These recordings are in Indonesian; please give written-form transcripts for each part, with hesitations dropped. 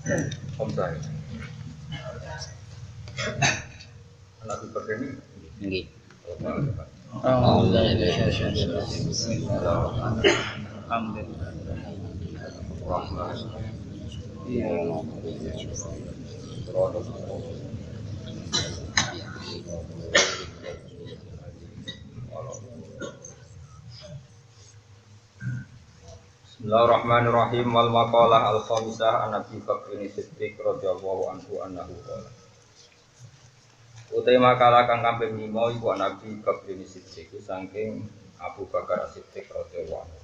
Hamzah. Anak Abu Bakar ini Nggih. Bismillahirrahmanirrahim. Wal maqalah al-khamisah an Abi Bakr Siddiq radhiyallahu anhu annahu qala. Utai makalah kang kaping 5 iku Nabi Bakr Siddiq saking Abu Bakar Siddiq radhiyallahu anhu.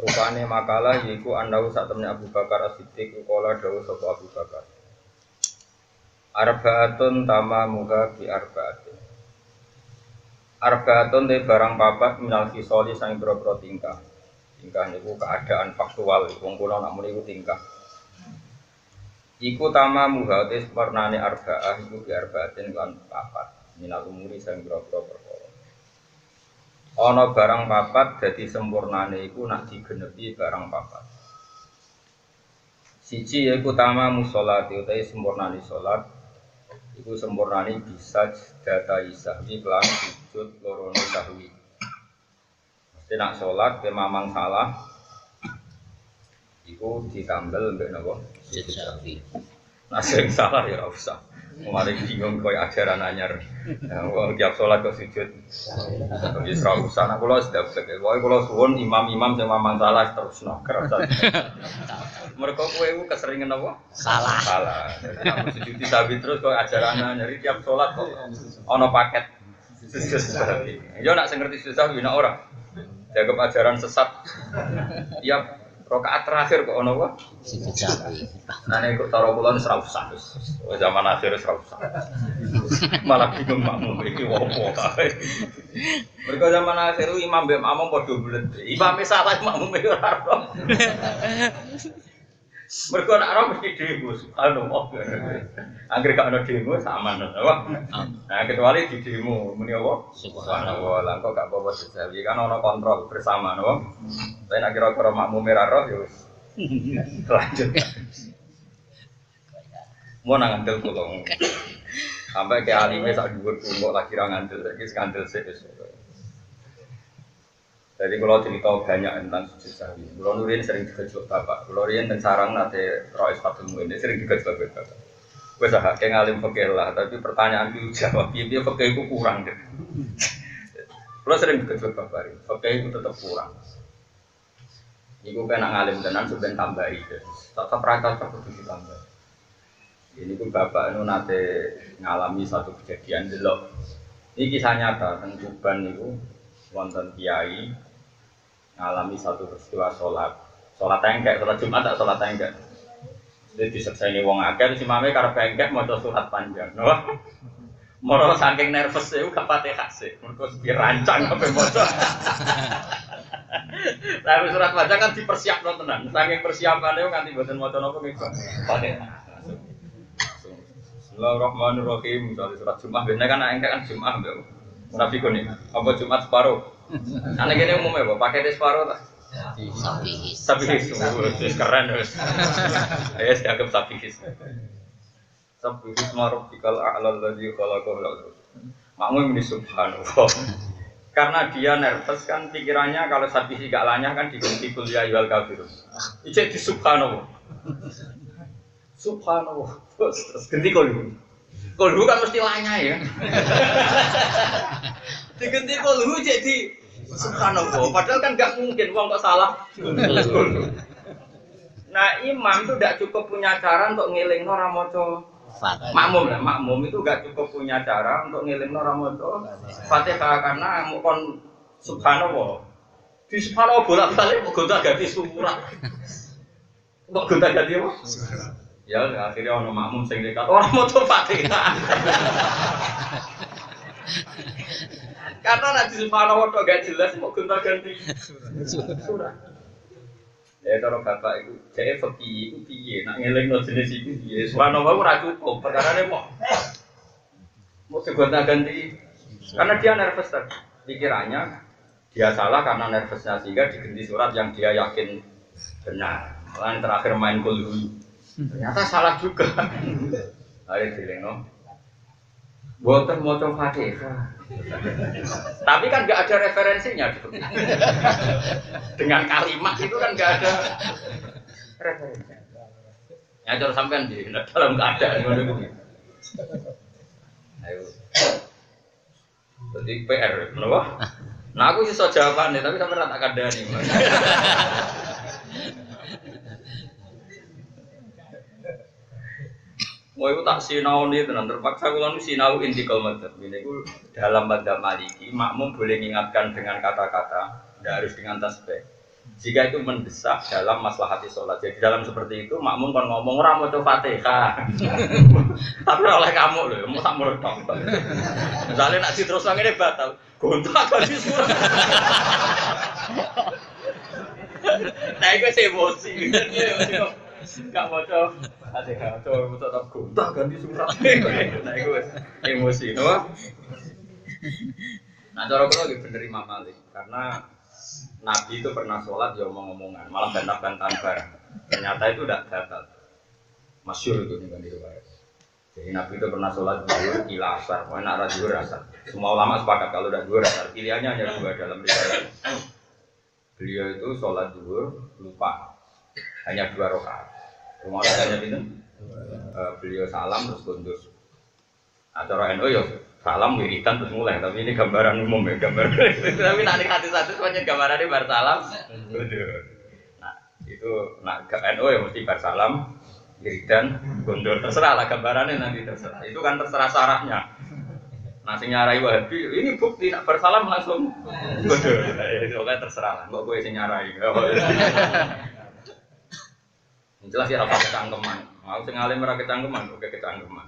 Rupane makalah yaiku andahu sak temne Abu Bakar Siddiq kala dawuh sapa Abu Bakar. Arbaatun tamamuha bi arbaatin. Arbaatun te barang papat minal fisoli sang boro-boro tingkah. Tingkah niku keadaan faktual, wong kula nak muni iku tingkah. Iku tamamuha te warnane arbaah iku bi arbaatin lan papat. Minal umuri sang boro-boro perkara. Ana barang papat dadi sempurnane iku nak digenepi barang papat. Siji yaiku tamamu sholati utawi sempurnane salat. Iku sempurnane bisa data isahwi kelan sujud lorone sahwi. Mesti nak sholat ke mamang salah iku ditambel mbek napa? Sujud sahwi. Nah sing salah ya ora usah. Mari bingung koyo ajaran anyar. Wong tiap sholat kok sujud. Wis ora usah. Nek kula sedap sek. Pokoke kula suwun imam-imam sing mamang salah terusno kerasa. Mereka kowe iku keseringan apa? Salah. Salah. Nek sujud sahwi terus koyo ajaran anyar tiap sholat kok ana paket sujud sahwi. Yo nak sing ngerti sujud sahwi nek ora. Jaga ajaran sesat. Tiap rakaat terakhir kok ono apa? Sujud sahwi. Nah nek kok taro kula wis ra usah wis. Zaman akhir wis ra usah. Malah bingung makmum iki opo kae. Mergo zaman akhir imam mbek makmum padha bulet. Imame salah makmum ora ora. Mergo nek ora mesti demo subhanallah. Anggere gak ono demo aman apa? Nah kecuali di demo muni apa? Subhanallah. Lah kok gak apa-apa sejawi kan ono kontrol bersama napa? Tapi nek kira-kira makmum ora roh ya wis. Lanjut. Mau nang ngandel kula. Sampai ke alime sak dhuwur kok lagi ra ngandel, iki skandal sik wis. Jadi kalau cerita banyak tentang sujud sahwi, kalau nurin sering digejlok bapak, kalau rian dan sarang nate rois fatulmu ini sering digejlok bapak. Gue sah kayak ngalim fakir lah, tapi pertanyaan itu jawab dia fakir itu kurang deh. Kalau sering digejlok bapak, fakir itu tetap kurang. Iku kena ngalim tenan sebenarnya tambahi deh, tetap rata tetap ditambah. Ini pun bapak itu nate ngalami satu kejadian delok. Ini kisah nyata tentang Tuban itu wonten kiai ngalami satu peristiwa sholat tengkek, sholat Jumat tak sholat tengkek. Jadi disekseni wong akeh si mame karep tengkek maca surat panjang. Napa? Moro saking nervous e gak Fatihah sik. Mergo dirancang ape maca. Tapi surat panjang kan dipersiapno tenan. Saking persiapane nganti mboten maca napa nggih. Fatihah. Bismillahirrahmanirrahim. Misalnya surat Jumat bener kan engkek kan Jumat mbak. Nabi kuni, apa Jumat separuh? Anak ini umumnya apa? Pakai separuh tak? Sabihis, keren terus. Ayo dianggap sabihis. Sabihis maruf dikal a'lal ladzi khalaqahu. Makmum ini subhanallah. Karena dia nervous kan pikirannya kalau sabihis gak lanyah kan diganti kul ya ayyuhal kafirun. Ijek di subhanallah. Subhanallah. Terus ganti kul. Kolhu kan mesti lanyah ya. Diganti kolhu jadi subhanallah. Padahal kan nggak mungkin uang kok salah. Nah imam itu tidak cukup punya cara untuk ngelingno ramoco. Makmum lah, makmum itu nggak cukup punya cara untuk ngelingno ramoco Fatihah karena mukon subhanallah. Di subhanallah bolak-balik mau gonta-ganti surat. Kok gonta-ganti apa? Ya akhirnya ono makmum sing dekat orang mau Fatihah. Karena nanti subhanallah kok gak jelas mau gonta-ganti surat. Ya kalau bapak itu saya fakih itu piye nak ngelingno jenis itu piye. Subhanallah ora cukup perkarane mau gonta-ganti karena dia nervous tadi. Pikirannya dia salah karena nervousnya sehingga diganti surat yang dia yakin benar. Lain terakhir main kulhu. Ternyata salah juga. Ayo dileno. Boten maca Fatihah. Tapi kan nggak ada referensinya. Dengan kalimat itu kan nggak ada referensinya. Ya cara sampean di dalam keadaan ngono kuwi. Ayo. Jadi PR, kenapa? Nah aku iso jawabannya, tapi sampean tak kandhani. Mau itu tak sinau nih tenan terpaksa kalau sinau intikal madzhab ini itu dalam madzhab Maliki makmum boleh mengingatkan dengan kata-kata, tidak harus dengan tasbih. Jika itu mendesak dalam maslahati sholat, jadi dalam seperti itu makmum kan ngomong ora maca Fatihah, tapi oleh kamu loh, mau tak meretok. Misalnya nak terus ini batal, gontak kan di surat. Nah itu emosi, nggak maca Fatihah, coba tetap gontak kan di surat. Nah itu emosi, no? Nah cara kalau lagi bener Imam Malik, karena Nabi itu pernah sholat ya omong-omongan, malah bantah-bantahan barang. Ternyata itu tidak batal. Masyhur itu nih riwayat. Jadi Nabi itu pernah sholat zuhur ila asar, mana arah zuhur asar. Semua ulama sepakat kalau tidak zuhur asar, pilihannya hanya dua dalam riwayat. Beliau itu sholat zuhur lupa, hanya 2 rakaat. Rumah hanya itu, beliau salam terus kundur. Acara NU ya salam wiridan terus mulai, tapi ini gambaran umum ya, gambar. Tapi nanti hati-hati semuanya gambarannya bar salam. Nah, itu nak NU ya mesti bar salam wiridan gondor, terserah lah gambarannya nanti terserah. Itu kan terserah sarahnya. Nah, sing nyarai Wahabi, ini bukti nak bar salam langsung gondor. Itu kan terserah lah, kok kowe sing nyarai. Jelas ya apa kecangkeman. Mau sing alim ora kecangkeman, kok kecangkeman.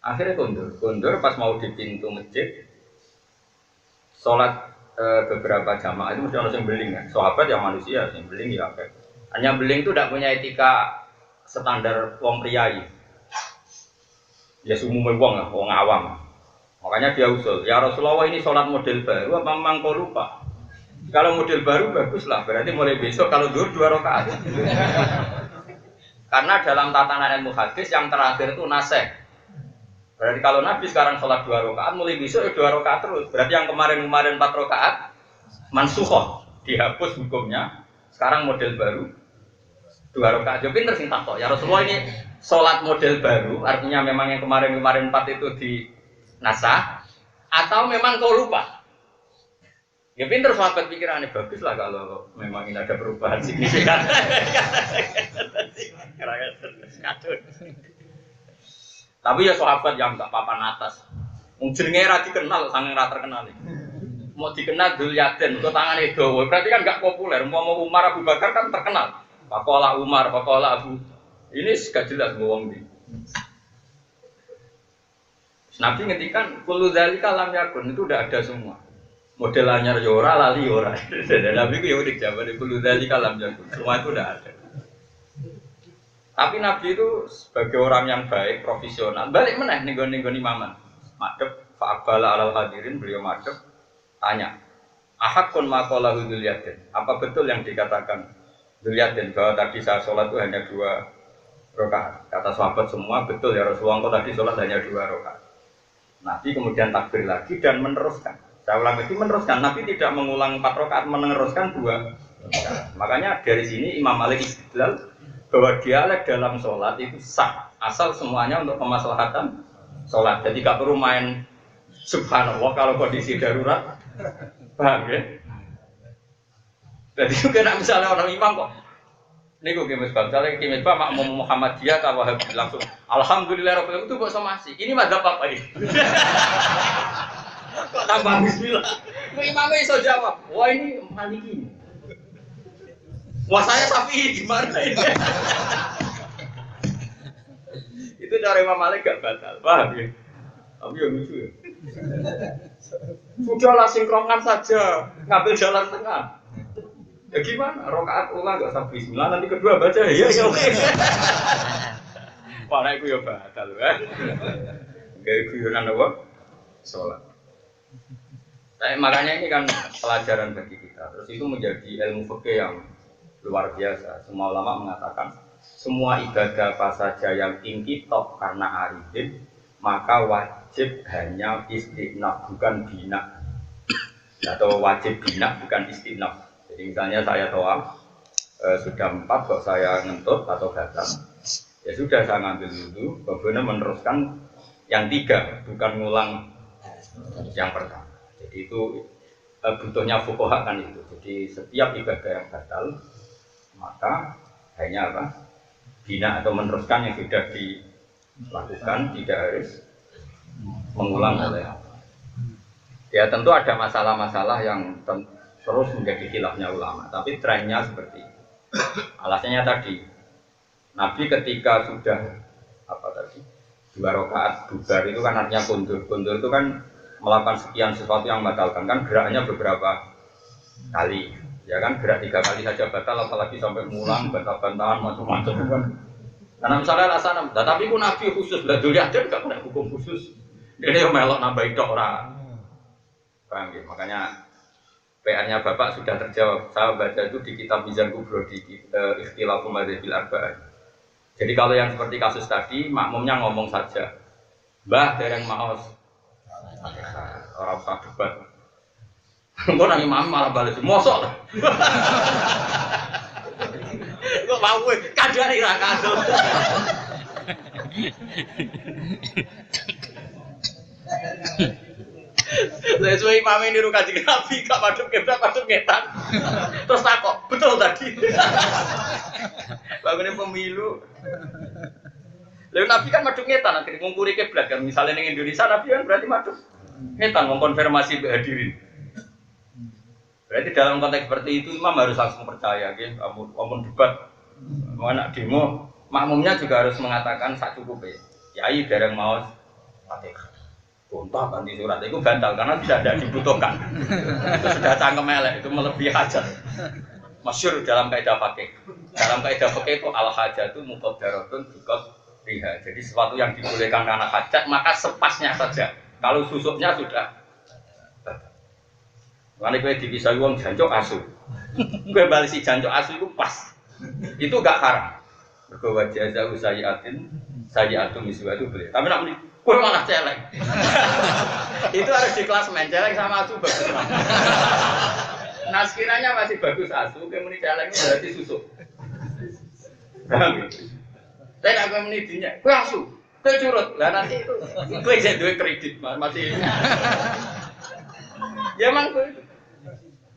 Akhirnya kondur pas mau di pintu masjid, sholat beberapa jamaah itu mesti orang yang beling kan, sahabat yang manusia yang beling ya apa? Hanya beling itu tidak punya etika standar wong priayi, ya umumnya wong lah, wong awam. Makanya dia usul, ya Rasulullah ini sholat model baru, apa memang kau lupa? Kalau model baru bagus lah, berarti mulai besok kalau zuhur 2 rakaat. Karena dalam tatanan ilmu hadis yang terakhir itu naseh. Berarti kalau Nabi sekarang sholat 2 rakaat, mulai besok ya 2 rakaat terus. Berarti yang kemarin 4 rakaat mansukhoh, dihapus hukumnya. Sekarang model baru 2 rakaat. Jadi pinter sing takok. Ya Rasulullah ini sholat model baru, artinya memang yang kemarin 4 itu di nasah, atau memang kau lupa? Ya pinter sahabat pikirannya bagus lah kalau memang ini ada perubahan signifikan. Tapi ya sahabat yang tak papan atas, jenenge ra dikenal, sange ra terkenal. Mau dikenal Dzulyaden, kok tangane dawa, berarti kan enggak populer. Mau Umar Abu Bakar kan terkenal. Pakola Umar, pakola Abu. Ini gak jelas ngomong di. Nabi ngendikan kullu dzalika lam yakun, itu udah ada semua. Model anyar yo ora, lali yo ora. Nabi ku yo udah jawaban kullu dzalika lam yakun. Semua itu udah ada. Tapi Nabi itu sebagai orang yang baik, profesional, balik meneh ning-nggone imaman. Madhep fa'abala alal hadirin, beliau madhep tanya, ahakun maqalahu Dzulyaden, apa betul yang dikatakan Dzulyaden bahwa tadi saya sholat itu hanya 2 rakaat? Kata sahabat semua betul ya Rasulullah, kok tadi sholat hanya 2 rakaat. Nabi kemudian takbir lagi dan meneruskan. Saya ulang itu meneruskan, Nabi tidak mengulang 4 rakaat, meneruskan 2 rakaat. Makanya dari sini Imam Malik istidlal bahwa dialek dalam sholat itu sah, asal semuanya untuk kemaslahatan sholat. Jadi gak perlu main subhanallah kalau kondisi darurat, paham ya? Jadi juga nak misalnya orang imam kok, ini gue kimis bang, misalnya kimis bang makmum Muhammadiyah atau Wahabi langsung, alhamdulillah Rabbil Alamin itu kok somasi. Ini madzhab apa ini? Kok tambah bismillah? Imamnya iso jawab, wah ini Maliki. Wah saya Syafi'i gimana ini? Itu cara Imam Malik gak batal, paham ya? Tapi yang lucu ya. Sudahlah sinkronkan saja, ngambil jalan tengah. Ya gimana? Rakaat ulang gak usah bismillah, nanti kedua baca ya oke. Pak itu ya batal kan? Gaya guyonan apa? Sholat. Makanya ini kan pelajaran bagi kita. Terus itu menjadi ilmu fikih yang luar biasa. Semua ulama mengatakan semua ibadah apa saja yang ingkitok karena aridin maka wajib hanya istinaf bukan bina, atau wajib bina bukan istinaf. Jadi misalnya saya toa sudah 4 kok saya ngentut atau gatal, ya sudah saya ngambil dulu, kemudian meneruskan yang 3 bukan ngulang yang pertama. Jadi itu butuhnya fuqaha kan itu. Jadi setiap ibadah yang batal maka hanya apa? Bina atau meneruskan yang sudah dilakukan, tidak harus mengulang oleh. Ya tentu ada masalah-masalah yang terus menjadi khilafnya ulama, tapi trennya seperti itu. Alasannya tadi, Nabi ketika sudah apa tadi 2 rakaat bubar itu kan artinya kundur. Kundur itu kan melakukan sekian sesuatu yang membatalkan, kan geraknya beberapa kali, ya kan gerak 3 kali saja batal, apalagi sampai mulang, bantah-bantahan macam-macam kan. Karena misalnya alasan, tapi ku Nabi khusus, lah dulu ada nggak punya hukum khusus. Ini yang melok nambah dok orang. Paham ya? Makanya PR-nya Bapak sudah terjawab. Saya baca itu di kitab Mizan Kubro di Ikhtilaful Madzhabil Arba'ah. Jadi kalau yang seperti kasus tadi, makmumnya ngomong saja, Mbah dereng maos, orang usah debat. Kok nang imam malah bales, mosok. Kok mau kadang ira kadang. Saya suwe imam ini niru Kanjeng Nabi, gak madhep kiblat, madhep ngetan. Terus takok, betul tadi. Bangunnya pemilu. Lalu Nabi kan madhep ngetan, akhirnya ngungkuri kiblat kan. Misalnya di Indonesia Nabi kan berarti madhep ngetan, mengkonfirmasi hadirin. Berarti dalam konteks seperti itu imam harus langsung percaya, gitu. Ampun debat, mau anak demo, makmumnya juga harus mengatakan sak cukup ya. Yai dereng maos Fatihah. Contoh ganti surat itu bantal karena tidak dibutuhkan. Itu sudah cangkem elek, itu melebihi hajat. Masyhur dalam kaidah fikih. Dalam kaidah fikih itu al hajatu muqaddaratun biqadriha. Jadi sesuatu yang dibolehkan karena hajat maka sepasnya saja. Kalau susuknya sudah. Mane kowe dipisah wong jancuk asu. Kowe bali si jancuk asu itu pas. Itu enggak haram. Mergo wajah sayyi'atun miswa itu boleh. Tapi nak muni kowe malah celeng. Itu harus di kelas main celeng sama asu bagus. Nah sekiranya masih bagus asu, kowe muni celeng itu berarti susuk. Paham? Saya nak kowe muni dinya, kowe asu, kowe curut. Lah nanti itu kowe jadi duwe kredit masih. Ya mang kowe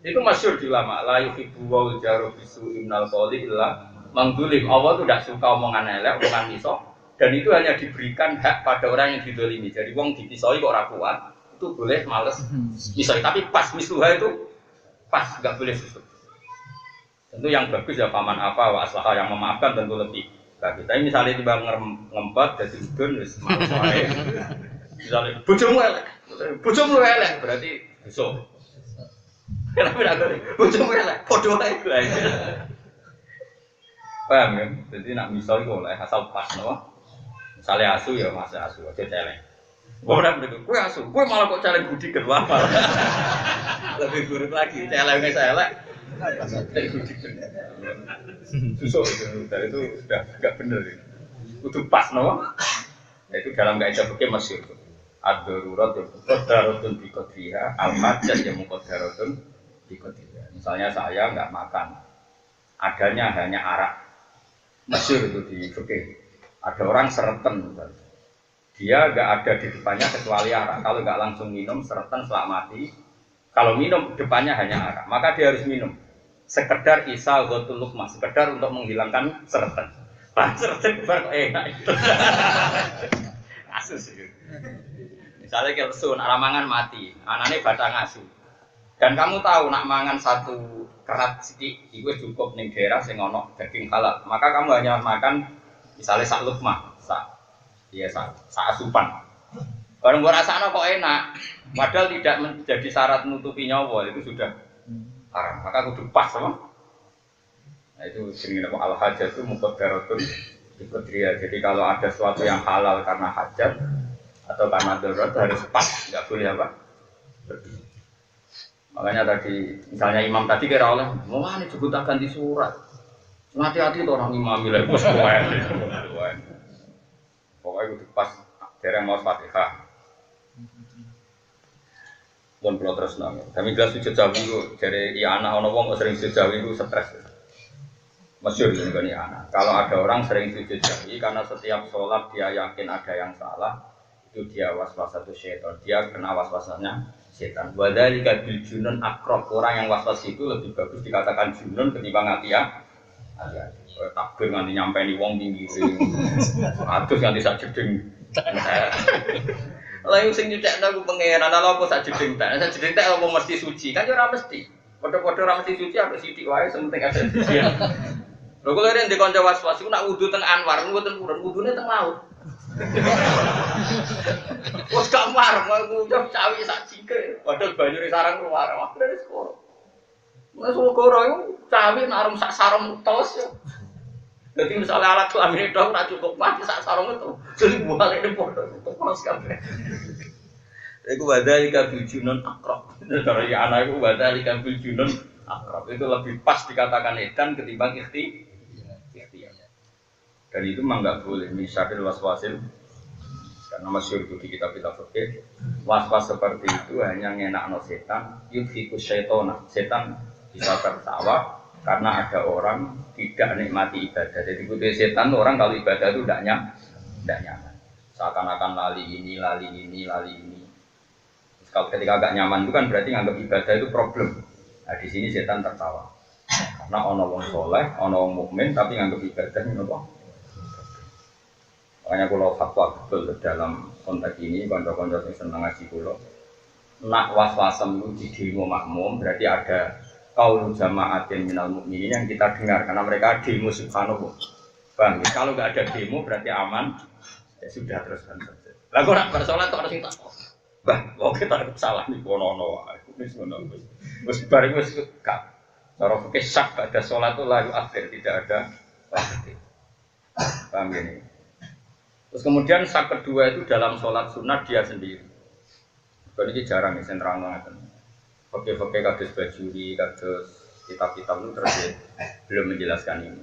itu masyhur di ulama, la yuhibbu wal jaru bisu innal qawli illa mangdulim. Allah itu tidak suka omongan elek, omongan misok. Dan itu hanya diberikan hak pada orang yang didolimi. Jadi wong dipisoi kok ora kuat, itu boleh males misoi. Tapi pas misluha itu pas, nggak boleh susuk. Tentu yang bagus ya paman apa wa aslaha, yang memaafkan tentu lebih bagus. Tapi misalnya tiba ngempat jadi udun wis males wae. Misalnya bojomu elek, berarti besok. Kenapa tidak boleh? Bojomu elek, padha wae. Paham ya? Jadi nak misoi kok oleh asal pas no. Misalnya asu ya masa asu aja celeng. Orang begitu, kue asu, kue malah kok celeng budi kedua malah. Lebih buruk lagi, celengnya celeng. Celeng budi kedua. Susuk itu sudah nggak benar. Itu pas no. Itu dalam kaidah fikih masyhur. Ad-darurat ya muqaddaratun bi qadriha, al-hajat ya muqaddaratun bi qadriha. Misalnya saya nggak makan, adanya hanya arak. Masyhur itu di fikih. Ada orang sereten, dia nggak ada di depannya kecuali arak. Kalau nggak langsung minum, sereten selak mati. Kalau minum depannya hanya arak, maka dia harus minum. Sekedar isa ghatul luqmah, sekedar untuk menghilangkan sereten. Sereten bar kok enak itu. Kasus itu. Misalnya kalau lesu, nak ramangan mati, anaknya batang asu. Dan kamu tahu nak mangan satu kerat sedikit, itu cukup ning daerah sing ono daging halal. Maka kamu hanya makan misalnya sak lukmah, sak asupan. Barang gua rasanya kok enak, padahal tidak menjadi syarat menutupi nyawa, itu sudah haram. Maka kudu pas sama. Nah itu jenenge apa al-hajat itu muqaddaratun bi qadriha. Jadi kalau ada sesuatu yang halal karena hajat atau karena darurat harus pas, enggak boleh apa? Makanya tadi misalnya imam tadi kira oleh, mau nih cukup tak ganti surat. Hati-hati tuh orang imam lah, bos kowe. Pokoknya itu pas dereng mau Fatihah. Pun kalau terus nang. Kami kelas sujud jauh itu dari anak orang wong sering sujud jauh itu stres. Masyhur ini kan anak. Kalau ada orang sering sujud jauh karena setiap sholat dia yakin ada yang salah, itu dia waswas satu syaitan. Dia kena waswasannya setan. Wadzalika bil junun akrab. Orang yang waswas itu lebih bagus dikatakan junun ketimbang hati-hati. Takbir nganti nyampe ni wong tinggi, atus nganti sak jeding. Lah yang sing nyucek aku pangeran, ala apa sak jeding tak? Sak jeding tak apa mesti suci? Kan ora mesti. Padha-padha ora mesti suci apa sithik wae sementing ada suci. Lho kok leren ndek kanca was-was iku nak wudu teng Anwar, mboten purun wudune teng laut. Wes gak mar, mau ngucap cawi sak jingke, padahal banyune sarang keluar, akhire wis koro. Wes koro iku cawi narung sak sarung tos yo. Jadi misalnya alat kelamin itu tak cukup mati sak sarung itu, jadi balik di pondok itu panas kabeh. Iku wadalika bil junun akrab. Kalau ya anak iku wadalika bil junun akrab itu lebih pas dikatakan edan ketimbang ikhtiar. Dan itu memang nggak boleh misalnya waswasil karena masyhur itu di kitab-kitab fikih waswas seperti itu hanya ngenakno setan yudhikus syaitona setan bisa tertawa karena ada orang tidak nikmati ibadah. Jadi itu setan orang kalau ibadah itu tidak nyaman seakan-akan lali ini terus kalau ketika agak nyaman itu kan berarti nganggap ibadah itu problem. Nah di sini setan tertawa karena ono wong soleh ono wong mukmin tapi nganggap ibadah itu apa. Makanya kalau fatwa betul dalam konteks ini, konco-konco yang senang ngaji kulo, nak was-wasem itu di demo makmum, berarti ada qaulu jama'atin minal mu'minin yang kita dengar karena mereka demo subhanallah. Bang, kalau nggak ada demo berarti aman, ya sudah teruskan saja. Lah kok nak bersolat kok harus kita, bah, oke tak salah nih kono-kono, wis ngono wis, wis bareng wis gak. Cara fikih syak ada solat itu lalu akhir tidak ada akhir. Paham ini? Terus kemudian sak kedua itu dalam sholat sunat dia sendiri. Kalau ini jarang ya, sentral banget. Fakir-fakir kados bajuri, kados kitab-kitab itu terus belum menjelaskan ini.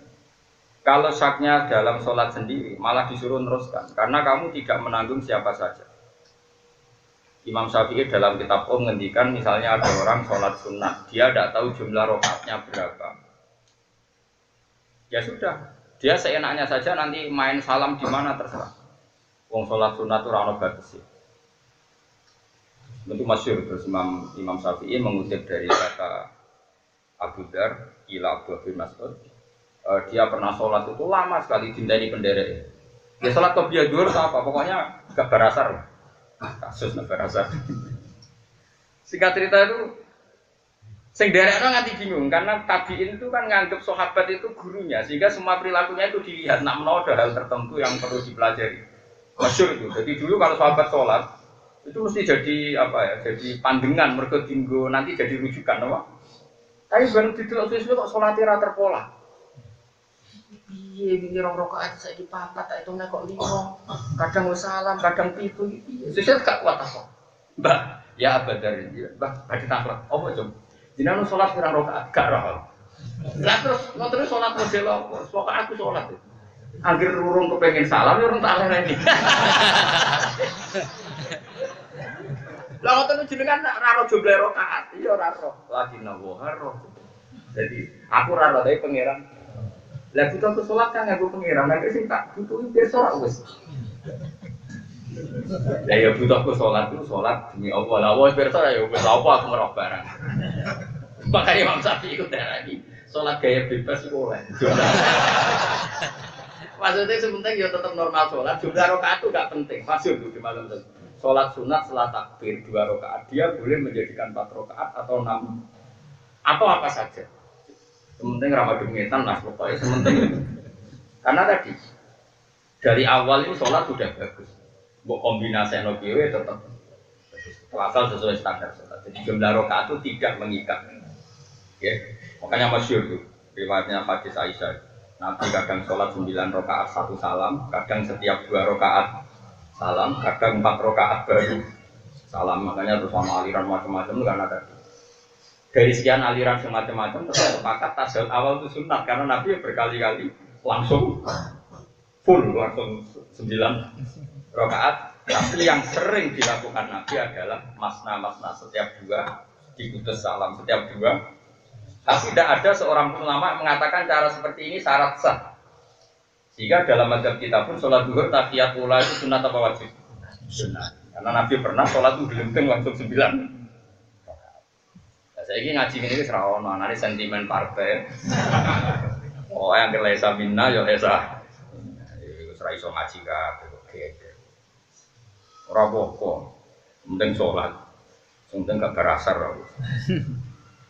Kalau saknya dalam sholat sendiri, malah disuruh teruskan. Karena kamu tidak menanggung siapa saja. Imam Syafi'i dalam kitab ngendikan misalnya ada orang sholat sunat, dia tidak tahu jumlah rakaatnya berapa. Ya sudah. Dia seenaknya saja nanti main salam di mana terserah. Wong sholat sunat itu rano batas. Tentu masyhur terus Imam Syafi'i mengutip dari kata Abu Dar, ila Abu bin Mas'ud. Dia pernah sholat itu lama sekali dindani penderek. Dia sholat qobliyah dhuhur apa? Pokoknya gak berasar. Kasus gak berasar. Singkat cerita itu sing derekno nganti bingung karena tabiin itu kan nganggep sahabat itu gurunya sehingga semua perilakunya itu dilihat nak menawa ada hal tertentu yang perlu dipelajari. Masyhur itu. Jadi dulu kalau sahabat sholat itu mesti jadi apa ya? Jadi pandangan mergo dinggo nanti jadi rujukan apa? Tapi baru didelok sesuk kok salate ra terpola. Piye iki rong rakaat saiki papat tak hitungnya kok 5. Kadang wis salam, kadang 7 iki. Sesuk gak kuat apa? Mbah, ya abadar iki. Mbah, badhe taklek. Apa, Jom? Jenengan sholat pirang rakaat gak roh. Lah terus ngoten sholat model apa? Pokoke aku sholat. Anggere rurung kepengin salam ya urung tak lereni. Lah ngoten jenengan ra roh jumlah rakaat, iya ora roh. Lagi nawa roh. Jadi aku ora roh tapi pangeran. Lah butuh aku sholat kan aku pangeran, nek sing tak butuhi pirsa ora wis. Lah ya butuh aku sholat itu sholat demi Allah. Lah wis pirsa ya wis apa aku merok barang. Makanya Imam Syafi'i ikut lagi sholat gaya bebas itu oleh. Maksudnya sebenarnya ya tetap normal sholat. Jumlah rakaat itu gak penting. Masyhur itu di malam itu. Sholat sunat setelah takbir 2 rakaat dia boleh menjadikan 4 rakaat atau 6 atau apa saja. Sementing Ramadan ngetan lah pokoknya sementing. Karena tadi dari awal itu sholat sudah bagus. Mbok kombinasi nokiwe tetap asal sesuai standar sholat. Jadi jumlah rakaat itu tidak mengikat. Ya, makanya masyhur tuh riwayatnya hadis Aisyah. Nabi kadang sholat 9 rakaat 1 salam, kadang setiap 2 rakaat salam, kadang 4 rakaat baru salam. Makanya terus sama aliran macam-macam itu karena tadi. dari sekian aliran semacam-macam tetap sepakat tasyahud awal itu sunat karena Nabi berkali-kali langsung full langsung 9 rakaat. Tapi yang sering dilakukan Nabi adalah masna setiap 2 diputus salam setiap 2. Tapi tidak ada seorang pun ulama mengatakan cara seperti ini syarat sah. Sehingga dalam mazhab kita pun sholat zuhur tahiyat ula itu sunat apa wajib? Sunat. Karena Nabi pernah sholat itu gelenteng langsung 9. Saya ini ngaji ini serawono, nanti sentimen partai. Oh yang kelesa minna ya lesa. Serai so ngaji oke. Ora apa-apa. Penting sholat. Penting gak berasar.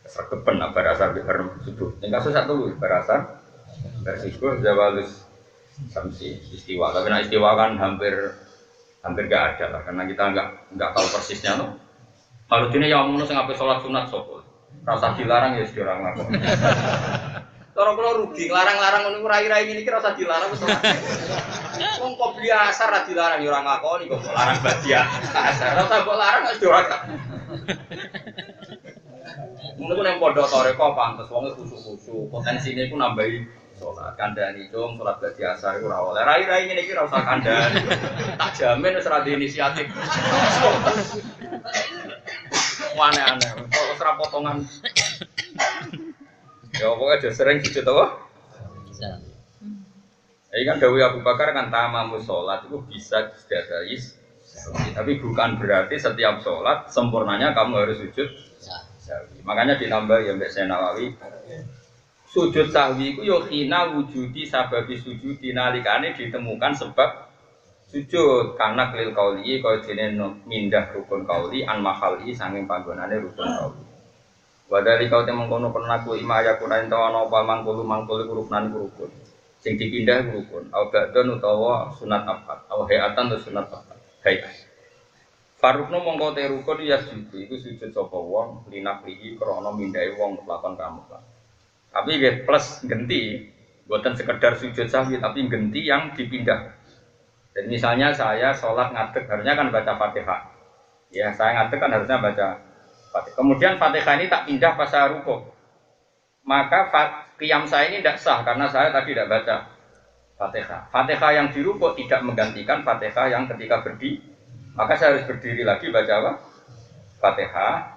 Serkepen berasar di hari subuh. Yang kasus satu berasar. Bersikuh zawalus samsi istiwa. Tapi nah istiwa kan hampir gak ada lah. Karena kita nggak tahu persisnya loh. Kalau ini yang ngomong sing ape sholat sunat sopol. Rasa dilarang ya orang lakon. Kalau rugi, larang-larang ngono rai-rai ini kira rasa dilarang betul. Wong kok biasa ra dilarang ya ora ngakoni kok larang badia. Rasa kok larang wis ora. Ngono ku nang pondok toreko pantes wong khusuk-khusuk, potensine iku nambahi salat. Kandhani cung salat biasa iku ora oleh. Rai-rai ngene iki ora usah kandhani. Tak jamin wis ora di inisiatif. Aneh-aneh, kok serap potongan. Ya pokoknya aja sering sujud apa? Ini kan Dawi Abu Bakar kan tamamu sholat itu bisa disediakai. Tapi bukan berarti setiap sholat sempurnanya kamu harus sujud sahwi. Makanya ditambah ya Mbak Nawawi. Sujud sahwi itu yohina wujudi sababi sujudi nalikane ditemukan sebab sujud karena kelil kauli kau jenis mindah rukun kauli an mahali sanging panggonane rukun kauli. Wadali kau temang kono penaku ima ayakunain tawana opal mangkulu ruknan rukun. Sing dipindah rukun. Au ba'don utawa sunat abad. Au hayatan atau sunat abad. Hayat. Farukno mongko te rukun ya sujud. Iku sujud sapa wong linaklihi krana mindhahi wong lakon kamu. Tapi nggih plus genti, bukan sekedar sujud sahwi tapi genti yang dipindah. Dan misalnya saya sholat ngadeg harusnya kan baca Fatihah. Ya, saya ngadeg kan harusnya baca Fatihah. Kemudian Fatihah ini tak pindah pas saya rukuk. Maka qiyam saya ini tidak sah karena saya tadi tidak baca Fatihah. Fatihah yang di rukuk tidak menggantikan Fatihah yang ketika berdiri. Maka saya harus berdiri lagi baca apa? Fatihah.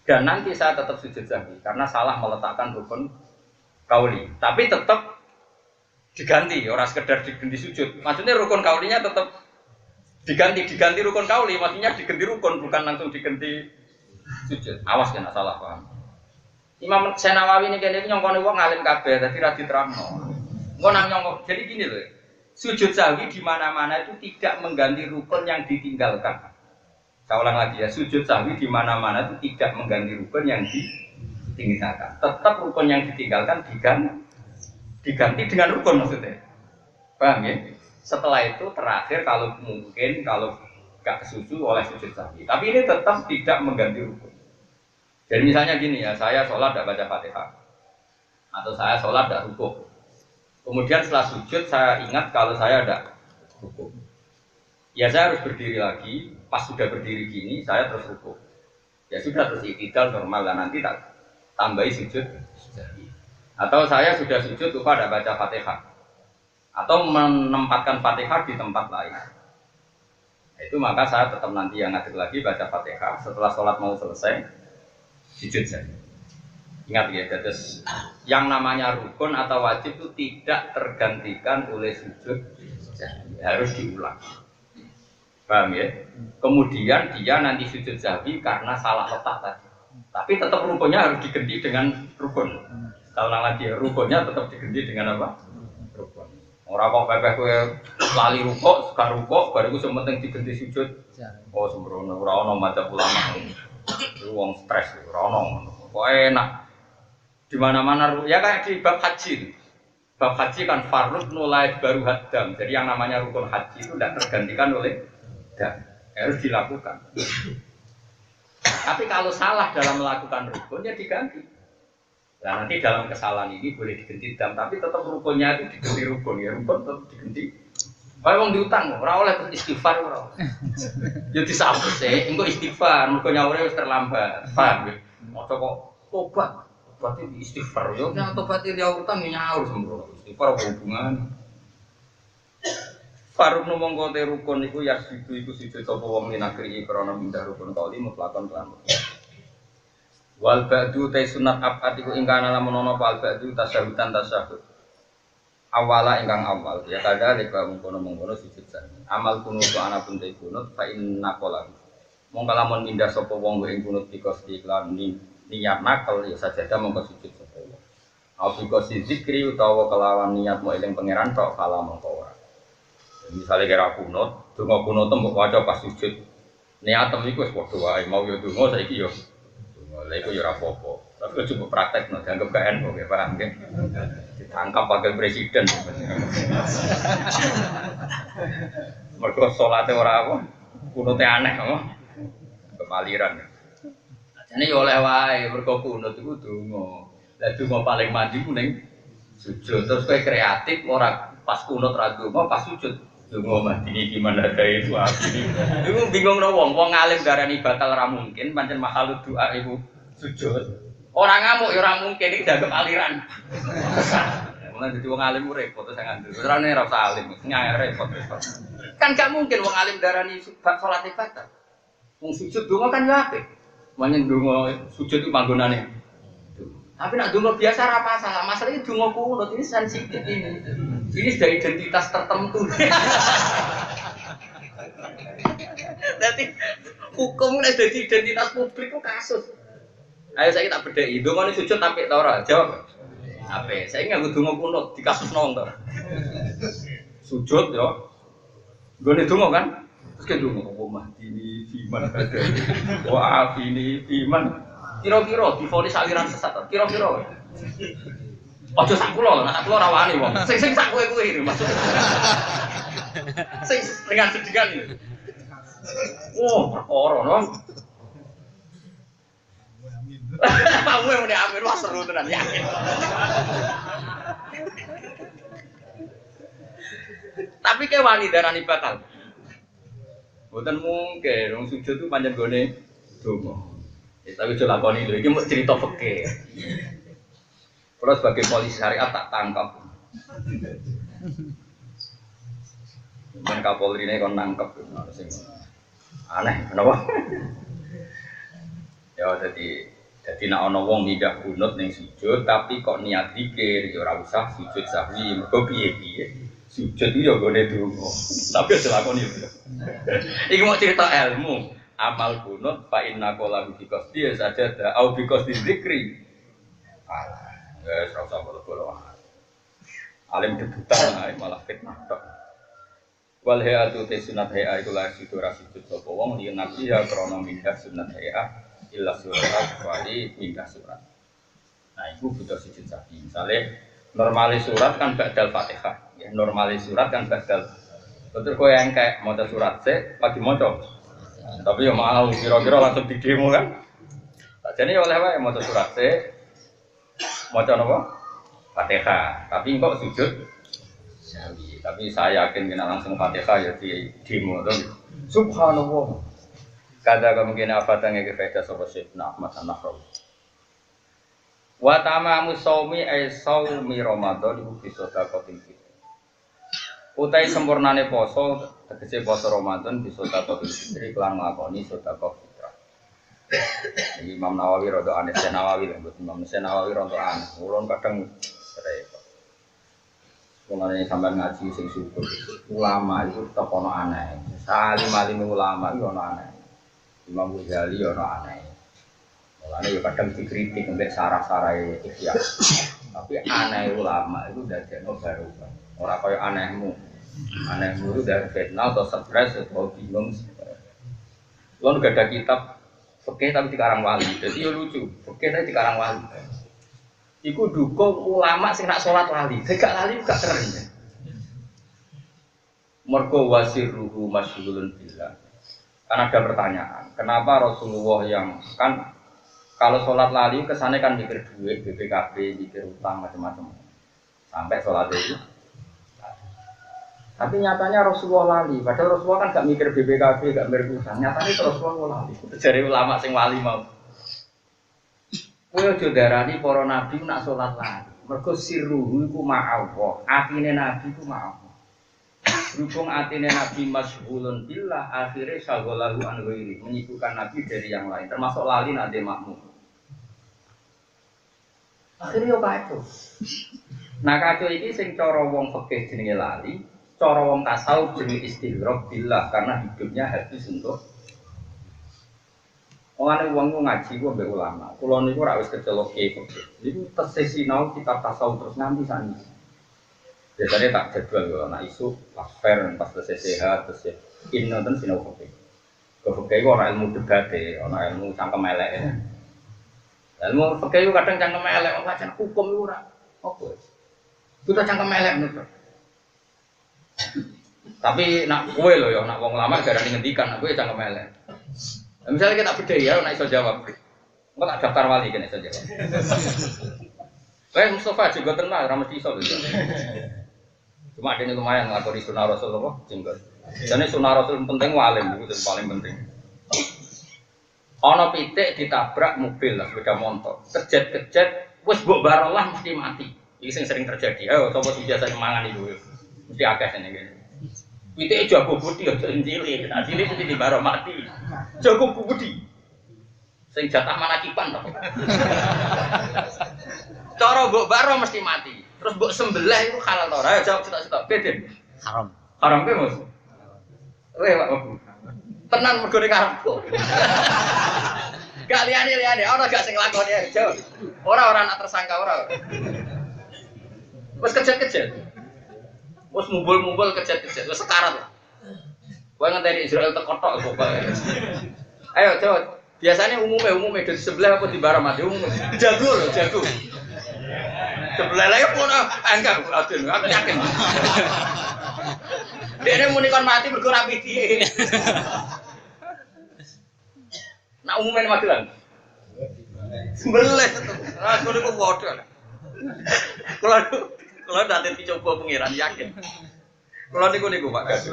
Dan nanti saya tetap sujud sahwi karena salah meletakkan rukun kauli. Tapi tetap diganti, orang sekedar diganti sujud. Maksudnya rukun kaulinya tetap diganti rukun kauli. Maksudnya diganti rukun, bukan langsung diganti sujud. Awas kena salah paham. Imam Nawawi ini kayaknya nyongkone wong ngalim kabeh, tadi ra diterangno. Engko nang nyongkok. Jadi gini loh. Sujud sahwi di mana-mana itu tidak mengganti rukun yang ditinggalkan. Saya ulang lagi ya, sujud sahwi di mana-mana itu tidak mengganti rukun yang ditinggalkan. Tetap rukun yang ditinggalkan diganti dengan rukun maksudnya. Paham ya? Setelah itu terakhir kalau mungkin kalau gak kesusu oleh sujud sahwi. Tapi ini tetap tidak mengganti rukun. Jadi misalnya gini ya, saya sholat tidak baca Fatihah. Atau saya sholat tidak rukuk. Kemudian setelah sujud saya ingat kalau saya tidak rukuk. Ya saya harus berdiri lagi, pas sudah berdiri gini saya terus rukuk. Ya sudah terus iktidal normal dan nanti tak tambahi sujud. Atau saya sudah sujud lupa ada baca Fatihah. Atau menempatkan Fatihah di tempat lain. Itu maka saya tetap nanti yang ngadeg lagi baca Fatihah. Setelah sholat mau selesai, sujud saja. Ingat ya, terus yang namanya rukun atau wajib itu tidak tergantikan oleh sujud. Harus diulang. Paham ya? Kemudian dia nanti sujud sahwi karena salah letak tadi. Tapi tetap rukunnya harus diganti dengan rukun. Kalau lagi rukunnya tetap diganti dengan apa? Rukun. Orang kok pepeh kowe lali rukuk, suka rukuk, baru itu sementing diganti sujud. Oh sembrono, ora ono macam ulama. Itu wong stres, ora ono. Kok enak. Di mana-mana ya kayak di bab haji. Bab haji kan farud nulai baru hadam. Jadi yang namanya rukun haji itu tidak tergantikan oleh dam. Harus dilakukan. Tapi kalau salah dalam melakukan rukun ya diganti. Nah nanti dalam kesalahan ini boleh diganti dam, tapi tetap rukunnya itu diganti rukun ya, rukun tetap diganti Wae wong diutang ora oleh istighfar ora. Ya disambut sih, engko istighfar, mergo nyaure wis terlambat. Paham ya? Maca kok tobat. Berarti istighfar yo nek tobat dia utang nyaur sembrono. Istighfar apa hubungan? Faruk mongko te rukun iku ya iku sithik sapa wong minakri krana mindah rukun kali mutlakon lan. Wal ba'du ta sunat abad iku ingkang lamun ana wal ba'du tasyahudan tasyahud. Awala ingkang awal ya kada leka mengkono sujud sami amal kunut ana pun te kunut fa inna qala mongko lamun mindah sapa wong ing kunut bikos iklan niat nakal ya sajadah mongko sujud sapa wong au bikos zikri utawa kelawan niat mau eling pangeran tok kala mongko ora misale kira kunut donga kunut mbok waca pas sujud niatem iku wis padha wae mau yo donga saiki yo donga lha iku yo ora apa-apa tapi coba praktek no dianggap KN kok ya paham nggih ditangkap wakil presiden. Mergo salate ora apa, kunute aneh apa. Kepaliran. Jane yo oleh wae mergo kunut iku donga. Lah donga paling mandi ku ning sujud. Terus kowe kreatif ora pas kunut ra donga, pas sujud donga mandi gimana dae itu api. Iku bingung no wong alim darani batal ra mungkin pancen makhluk doa iku sujud. Orang ngamuk ya orang mungkin ini dianggap aliran. Mulai jadi wong alim repot terus ngandel. Ora nek ora alim, nyai repot. Kan gak mungkin wong alim darani salat ibadah. Wong sujud donga kan ya apik. Manyen donga sujud itu panggonane. Tapi nak donga biasa ora masalah. Masalah iki donga kunut ini sensitif ini. Ini sudah identitas tertentu. Jadi hukum nek dadi identitas publik itu kasus. Ayo saya tak bedheki, ndongane sujud apik ta ora? Jawab. Apik. Saya nganggo donga kunut di kasus nong to. Sujud yo. Nggone donga kan? Terus ke donga apa mahdini fiman kada. Wa afini fiman. Kira-kira divonis aliran sesat. Kira-kira. Aja sak kula, nek sak kula ora wani wong. Sing sak kowe kuwi maksudnya. Sing dengan sedikan ini. Oh, perkara no. Kamu yang udah ambil wah seru tenan yakin. Tapi kayak wani darani batal. Mboten mungkin wong sujud itu panjang gone donga. Tapi aja lakoni lho iki mau cerita fikih. Kalau sebagai polisi syariat tak tangkap. Men Kapolri ini kon nangkep sing aneh, kenapa? Ya jadi nak ana wong midah kunut ning sujud tapi kok niat zikir ya ora usah sujud sahwi mergo piye-piye sujud itu ya gone donga tapi aja lakoni itu. Iki mau cerita ilmu amal kunut fa inna qala bi qasdi saja au bi qasdi zikri. Wes ora usah bolo-bolo. Alim debutan malah fitnah tok. Wal hayatu te sunat haya iku la sujud ra sujud sapa wong yen nabi ya krana midah sunat haya illa surat kecuali mindah surat. Nah itu butuh sujud sahwi. Misalnya normalis surat kan ba'dal Fatihah. Ya normalis surat kan ba'dal. Betul kau yang kayak mau surat se pagi moco. Tapi ya mau kira-kira langsung di demo kan. Jadi oleh wae mau surat se moco nopo Fatihah. Tapi kok sujud sahwi. Tapi saya yakin kena langsung Fatihah ya di demo tuh. Subhanallah. Kada kemungkin apa tangga kefaedah sopo Syekh Ahmad An-Nahrawi. Wa tamamu shaumi ay shaumi Ramadan iku bisa sedekah fitri. Utai sempurnane poso tegese poso Ramadan bisa sedekah fitri kelan nglakoni sedekah fitrah. Imam Nawawi rada aneh Nawawi lho Imam Nawawi rada aneh. Ulun kadang repot. Mulane sampean ngaji sing syukur. Ulama itu tetep ono aneh. Salim-alim ulama itu ono aneh. Imam Ghazali ono aneh. Mulane yo kadang dikritik mbek sarah-sarahe ikhya. Tapi aneh ulama itu dadekno baru. Ora kaya anehmu. Anehmu itu dari fitnah atau stres atau bingung. Lalu gak ada kitab fikih tapi dikarang wali. Jadi yo lucu. Fikih tapi dikarang wali. Iku dukung ulama sing nak salat lali. Gak lali gak keren. Mergo wasirruhu masyghulun billah. Kan ada pertanyaan, kenapa Rasulullah yang kan kalau sholat lali kesannya kan mikir duit, BPKB, mikir utang macam-macam sampai sholat itu. Tapi nyatanya Rasulullah lali. Padahal Rasulullah kan gak mikir BPKB, gak mikir utang. Nyatanya Rasulullah lali. Dari ulama sing wali mau. Kowe aja darani para nabi nak salat lali. Mergo sirruhu iku ma'allah. Atine nabi iku ma'allah. Berhubung atine nabi masyghulun billah, akhirnya syaghalahu an ghairi, menyibukkan nabi dari yang lain, termasuk lali nade makmum. Akhirnya yo kacau. Nah kacau ini sing cara wong fikih jenenge lali, cara wong tasawuf jenenge istighraq billah karena hidupnya habis untuk wong ngaji ku mbek ulama. Kula niku ora wis kecelok fikih. Niku tesih sinau kitab tasawuf terus nganti saniki. Biasanya tak jadwal kalau anak isu pas fair pas selesai sehat terus ya ini nonton sinau fikih. Fikih itu orang ilmu debat orang ilmu cangkem elek. Ilmu fikih itu kadang cangkem elek, orang baca hukum itu ora. Oke. Kita cangkem elek menurut. Tapi nak kue loh ya, nak wong lama jarang ngendikan, nak kue cangkem elek. Misalnya kita beda ya, nak iso jawab. Enggak tak daftar wali kan iso jawab. Mustafa juga tenang, ramai iso gitu. Cuma ada yang lumayan ngelakoni sunnah Rasulullah, jenggot. Jadi sunnah Rasul penting walim, itu yang paling penting. Ono pitik ditabrak mobil lah, sepeda motor, kejet, wes buk barolah mesti mati. Ini sering terjadi. Ayo, coba biasa semangan itu, mesti akeh ini gini. Pitik jago budi, jangan cilik, nah cilik mesti dibaro mati. Jago budi, sing jatah mana kipan toh. Cara mbok baro mesti mati. Terus mbok sembelih itu halal ta ora? Ayo jawab cetok-cetok. Beden. Haram. Haram ke, Mas? Pak. Tenan mergo ning karepku. Gak liyane ora gak sing lakoni ae, jawab. Ora anak tersangka ora. Wes kejet-kejet. Wes mumbul-mumbul kejet-kejet. Wes sekarat lah. Kowe ngenteni Israel tekotok pokoke. Ayo jawab. Biasanya umumnya di sebelah apa di barang mati umum. Jago. Sebelah lagi pun enggak, aku yakin. Dia ini muni kon mati bergerak piti. Nak umumnya magelang. Sebelah itu. Nah, aku niku bodoh. Kalau nanti dicoba pengiran yakin. Kalau niku Pak Gas.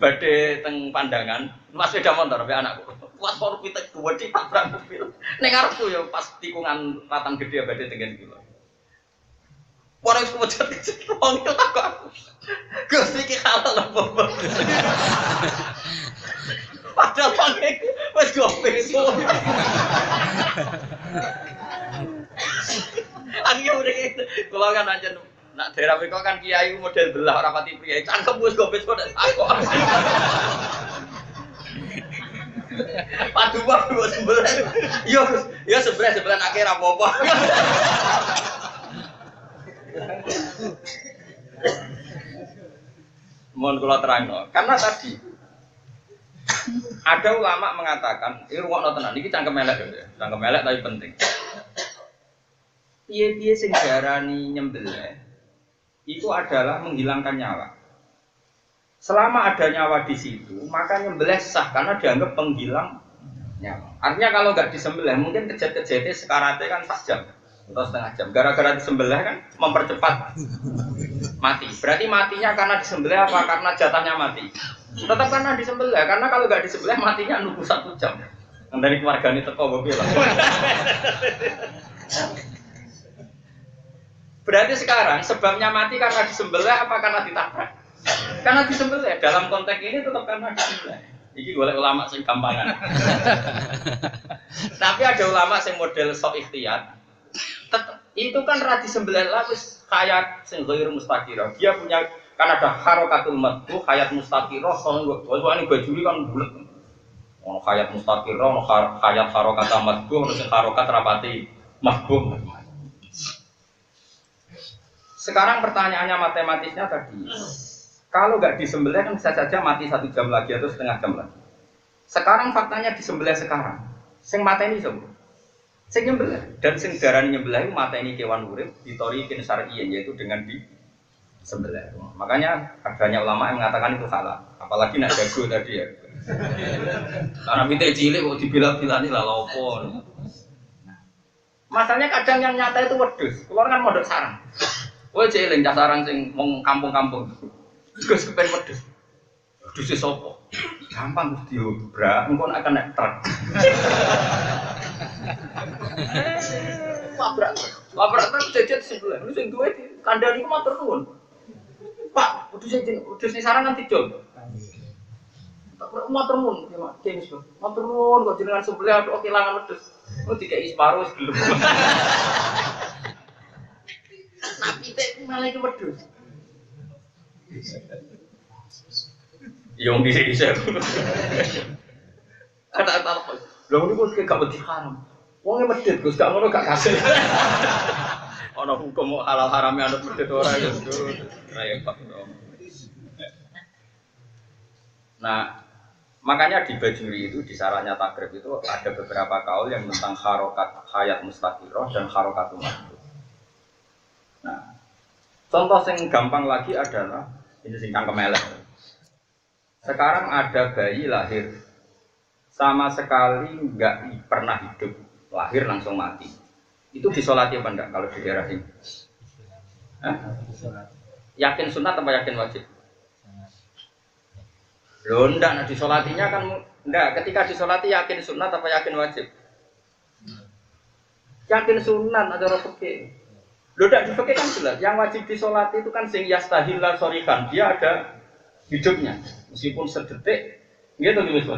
Badhe teng pandangan, Mas sepeda motor mbek anakku. Kuat por pitek gede tabrak mobil. Ning arepku ya pas tikungan ratan gede badhe tengen kilo. Orang itu macet-macet, orang itu takut aku. Gus iki halal apa? Padahal pangke wis gope itu. Akhirnya udah gitu. Kalau kan aja nak daerah mereka kan kiai model belah orang pati pria. Cangkem wis gope sudah takut. Padu banget sebelah. Yo sebelah akhir apa-apa. Mohon kula terangno, karena tadi ada ulama mengatakan, ini ruwakno tenan, iki cangkem elek ya. Cangkem elek tapi penting. Piye-piye sing diarani nyembelih itu adalah menghilangkan nyawa. Selama ada nyawa di situ, maka nyembelih sah karena dianggap penghilang nyawa. Artinya kalau nggak disembelih, mungkin kejet-kejetnya sekaratnya kan 4 jam atau setengah jam. Gara-gara disembelih kan mempercepat mati. Berarti matinya karena disembelih apa? Karena jatahnya mati. Tetap karena disembelih. Karena kalau nggak disembelih matinya nunggu 1 jam. Yang dari keluarga ini teko mobil. Berarti sekarang sebabnya mati karena disembelih apa karena ditabrak? Karena disembelih. Dalam konteks ini tetap karena disembelih. Iki golek ulama sing gampangan. Tapi ada ulama sing model sok ikhtiyar. Itu kan radi sembelih lapis hayat sing ghair mustaqirah. Dia punya kan ada harokatul madbu, hayat mustaqirah, soalnya ini bajuri kan bulat. Ono hayat mustaqirah, ono hayat harokat madbu, ono sing harokat rapati madbu. Sekarang pertanyaannya matematisnya tadi. Kalau nggak disembelih kan bisa saja mati 1 jam lagi atau setengah jam lagi. Sekarang faktanya disembelih sekarang. Sing mateni sapa? Sing nyembelih dan sing darani nyembelih mateni kewan urip ditorikin syar'iyyan yaitu dengan disembelih. Makanya adanya ulama yang mengatakan itu salah. Apalagi nak jago tadi ya. Karena pitik cilik kok dibilang-bilani lah lopo. Masalahnya kadang yang nyata itu wedhus. Keluar kan modok sarang. Kowe cilik cah sarang sing wong kampung-kampung. Gus kepen wedhus. Wedhus sapa? Gampang Gus diobrak, engko nek kena truk. Labrak truk jejet sebelah. Lu sing duwe kandhani ku matur nuwun. Pak, wedhus sarang kan didol. Matur nuwun, Mas. Matur nuwun kok jenengan sebelah kok kelangan wedhus. Oh dikeki separo wis gelem. Nah pitik malah iki wedhus. Yang dhisik-dhisik. Kata-kata apa? Lha niku gak wedi haram. Wonge medhit Gus, gak ngono gak kasil. Ana hukum halal harame anut medhit ora ya. Repot. Nah, makanya di Bajuri itu di sarannya takrib itu ada beberapa kaul yang tentang harokat hayat mustaqirah dan harokat makhluk. Nah, contoh yang gampang lagi adalah ini singkang kemelek. Sekarang ada bayi lahir sama sekali nggak pernah hidup, lahir langsung mati. Itu disolati apa enggak kalau di daerah ini? Yakin sunat atau yakin wajib? Loh enggak, nah disolatinya kan enggak, ketika disolati yakin sunat atau yakin wajib? Yakin sunat ada fikih. Loh enggak di fikih kan jelas, yang wajib disolati itu kan sing yastahillah sorikan, dia ada hidupnya, meskipun sedetik, gitu Mas.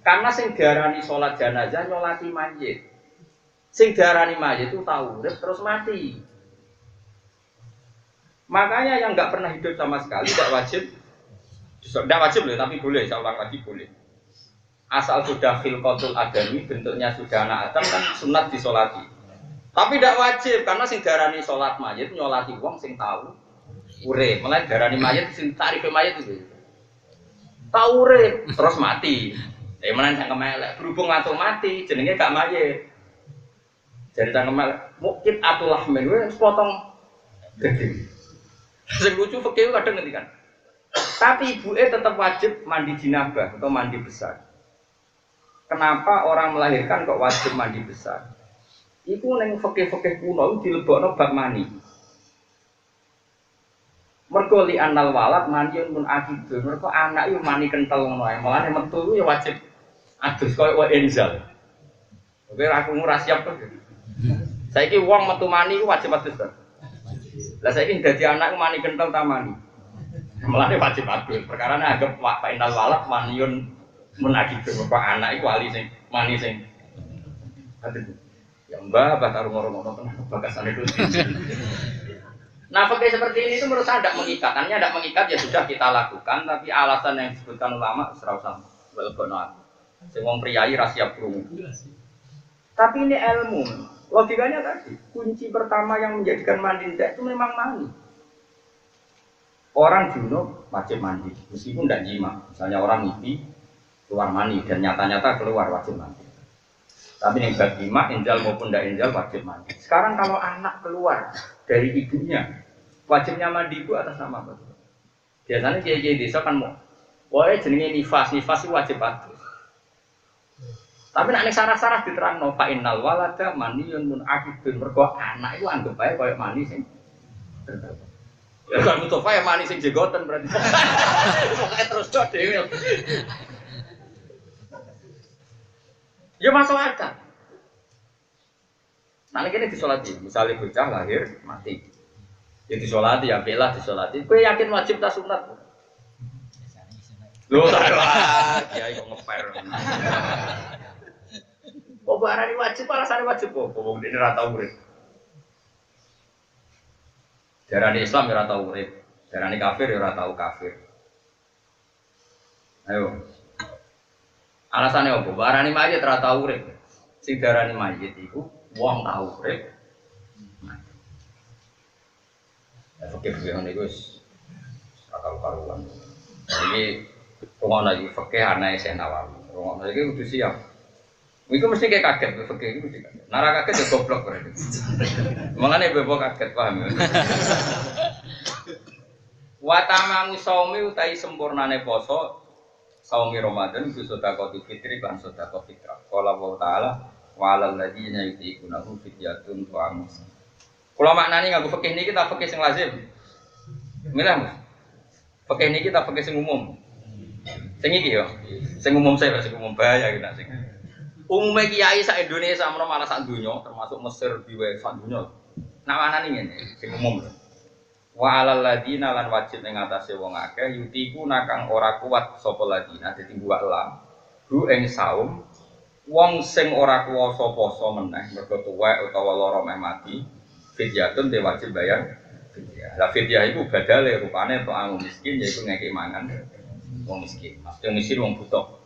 Karena sing diarani sholat jenazah nyolati mayit, sing diarani mayit itu tahu terus mati. Makanya yang nggak pernah hidup sama sekali tidak wajib loh, tapi boleh, saya ulang lagi boleh. Asal sudah khilqatul adami, bentuknya sudah anak Adam kan sunat disolati. Tapi tidak wajib karena sing diarani sholat mayit nyolati wong sing tahu urip, malah diarani mayit sing tarif mayit itu. Tahu urip terus mati. Menan sang kemelek berhubung atau mati jenenge gak mayit. Jadi sang kemelek mungkin atulah men wis potong gede. Sing lucu fikih kadang ngendikan. Tapi ibuke tetap wajib mandi jinabah atau mandi besar. Kenapa orang melahirkan kok wajib mandi besar? Iku ning fikih-fikih kuno dilebokno bab mani. Mergo li anal walad maniun mun akidun. Mergo anak iku mani kentel ngono ae. Mulane metu ya wajib adus koyo enzal. Oke aku ora siap kok. Saiki wong metu mani iku wajib adus to. Lah saiki dadi anak mani kentel ta mani. Mulane wajib adus. Perkarane anggap wa inal walad maniun mun akidun. Mergo anak iku wali sing mani sing adus. Ya mbah karo ngono-ngono tenan bagasan itu. Nah, pakai seperti ini itu menurut saya tidak mengikat. Artinya tidak mengikat ya sudah kita lakukan, tapi alasan yang disebutkan ulama serausan welgono. Semua priayi rahasia perung. Tapi ini ilmu. Logikanya tadi, kunci pertama yang menjadikan mandi itu memang mandi. Orang junub wajib mandi, meskipun tidak jima. Misalnya orang mimpi keluar mandi dan nyata-nyata keluar wajib mandi. Tapi yang bab jima, injal maupun tidak injal wajib mandi. Sekarang kalau anak keluar dari ibunya, wajibnya mandi itu atas nama apa? Biasanya kiai-kiai desa kan mau, wah jenenge nifas itu wajib adus. Tapi nek sarah-sarah diterangno fa innal walada maniyun mun akidun, mergo anak itu anggap ae koyo mani sing ya kan Mustafa ya mani sing jegoten berarti. Pokoke terus do dhewe. Ya masuk akal. Nah ini disolati, misalnya bocah lahir mati, ya disolati, ya belah disolati. Kue yakin wajib tak sunat? Loh, tak kiai kok ngeper. Kok barani wajib, alasannya wajib kok. Kok ini rata urip. Darani Islam ya rata urip, darani kafir ya rata kafir. Ayo. Alasannya apa? Barani mayit rata urip. Sing darani mayit itu wong tahu urip. Ya fikih ngene iku wis akal-karuan. Iki wong ana iki fikih ana Syekh Nawawi. Wong ana iki kudu siap. Iku mesti kayak kaget fikih iku mesti kaget. Nara kaget ya goblok berarti. Mangane bebo kaget paham ya. Wa tamamu shaumi utai sempurnane poso saumi Ramadan ku sedekah fitri lan sedekah fitrah. Qala wa ta'ala wa 'alal ladzina yutiqunahu fidyatun ta'amus. Kula maknani nganggo fikih niki ta fikih sing lazim. Milih Mas. Pakai ini kita pakai sing umum. Sing iki yo. Sing umum saya sing umum bahaya kita sing. Umumnya kiai sak Indonesia menawa malah sak dunya termasuk Mesir biwe sak dunya. Nak manane ngene sing umum. Wa alal ladina lan wajib ing atase wong akeh yutiku nakang ora kuat sapa ladina dadi buak lam. Bu ing saum wong sing ora kuwasa poso meneh mergo tuwek utawa lara meh mati fidyatun te wajib bayar fidyah. Lah fidyah iku badale rupane tok wong miskin yaiku ngekek mangan wong miskin. Maksudnya miskin wong butuh.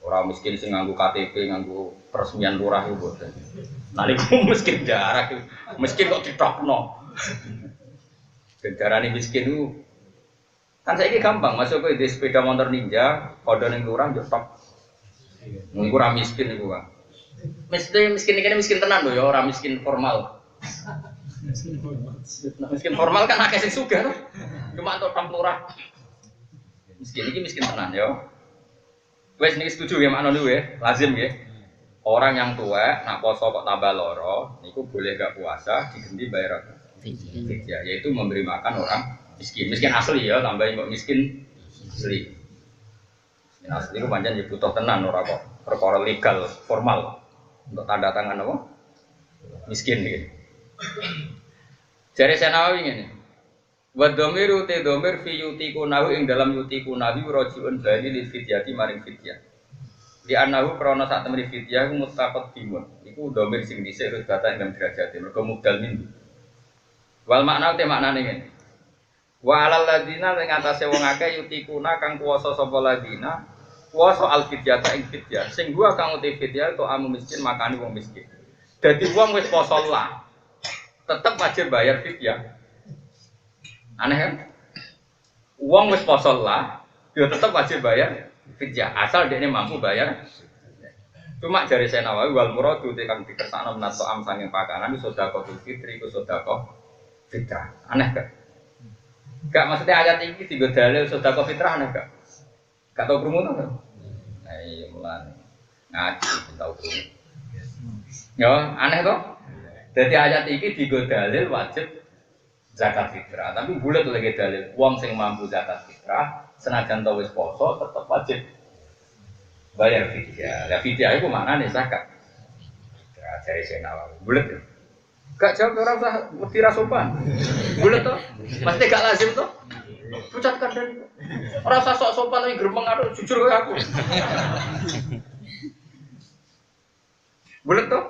Ora miskin sing nganggo KTP, nganggo peresmian lurah iku boten. Nah niku miskin jarak miskin kok ditokno. Darane miskin itu kan saiki gampang masuk ke sepeda motor ninja, kode ning lurah yo tok. Nunggu ora miskin iku, Kang. Miskin iki miskin tenan lho ya, ora miskin formal. Miskin formal kan akeh sing sugih to. Cuma entuk tok lurah. Miskin iki miskin tenan ya. Wes niki setuju ya makna niku ya, lazim ya. Orang yang tua nak poso kok tambah loro, niku boleh gak puasa diganti bayar fidyah, yaitu memberi makan orang miskin. Miskin asli ya, tambahin kok miskin asli. Miskin asli itu pancen ya butuh tenan ora kok perkara legal formal untuk tanda tangan apa? Miskin iki. Jare Senawi ngene. Wa dhamiru te dhamir fi yutiku nahu ing dalam yutiku nahu rajiun bali li fidyati maring fidyah. Di anahu krana sak temri fidyah mutaqad dimun. Iku dhamir sing dhisik wis kata ing derajate mergo mubdal min. Wal makna te maknane ngene. Wa alal ladina ing atase wong akeh yutikuna kang kuwasa sapa ladina kuwasa al fidyata ing fidyah. Sing gua kang uti fidyah to amu miskin makani wong miskin. Dadi wong wis poso lah tetep wajib bayar fidyah. Aneh kan? Uang wis poso lah, dia tetap wajib bayar fidyah asal dia mampu bayar. Cuma dari Senawi wal muradu tekan dikersakno menato am sanging pakanan sedekah fitri ku sedekah fitrah. Aneh kan? Gak maksudnya ayat ini tiga dalil sedekah fitrah aneh gak? Gak tau krungu to? Nah iya mulane ngaji tau krungu. Ya aneh to? Jadi ayat ini tiga dalil wajib zakat fitrah, tapi bulat lagi dalil uang sing mampu zakat fitrah senajan tau wis poso tetep wajib bayar fidyah. Lah fidyah itu maknane zakat. Ya dari Senawi bulat. Gak jawab ora usah mesti ra sopan. Bulat to? Pasti gak lazim to? Pucatkan dan ora usah sok sopan iki gremeng aduh jujur kowe aku. Bulat to?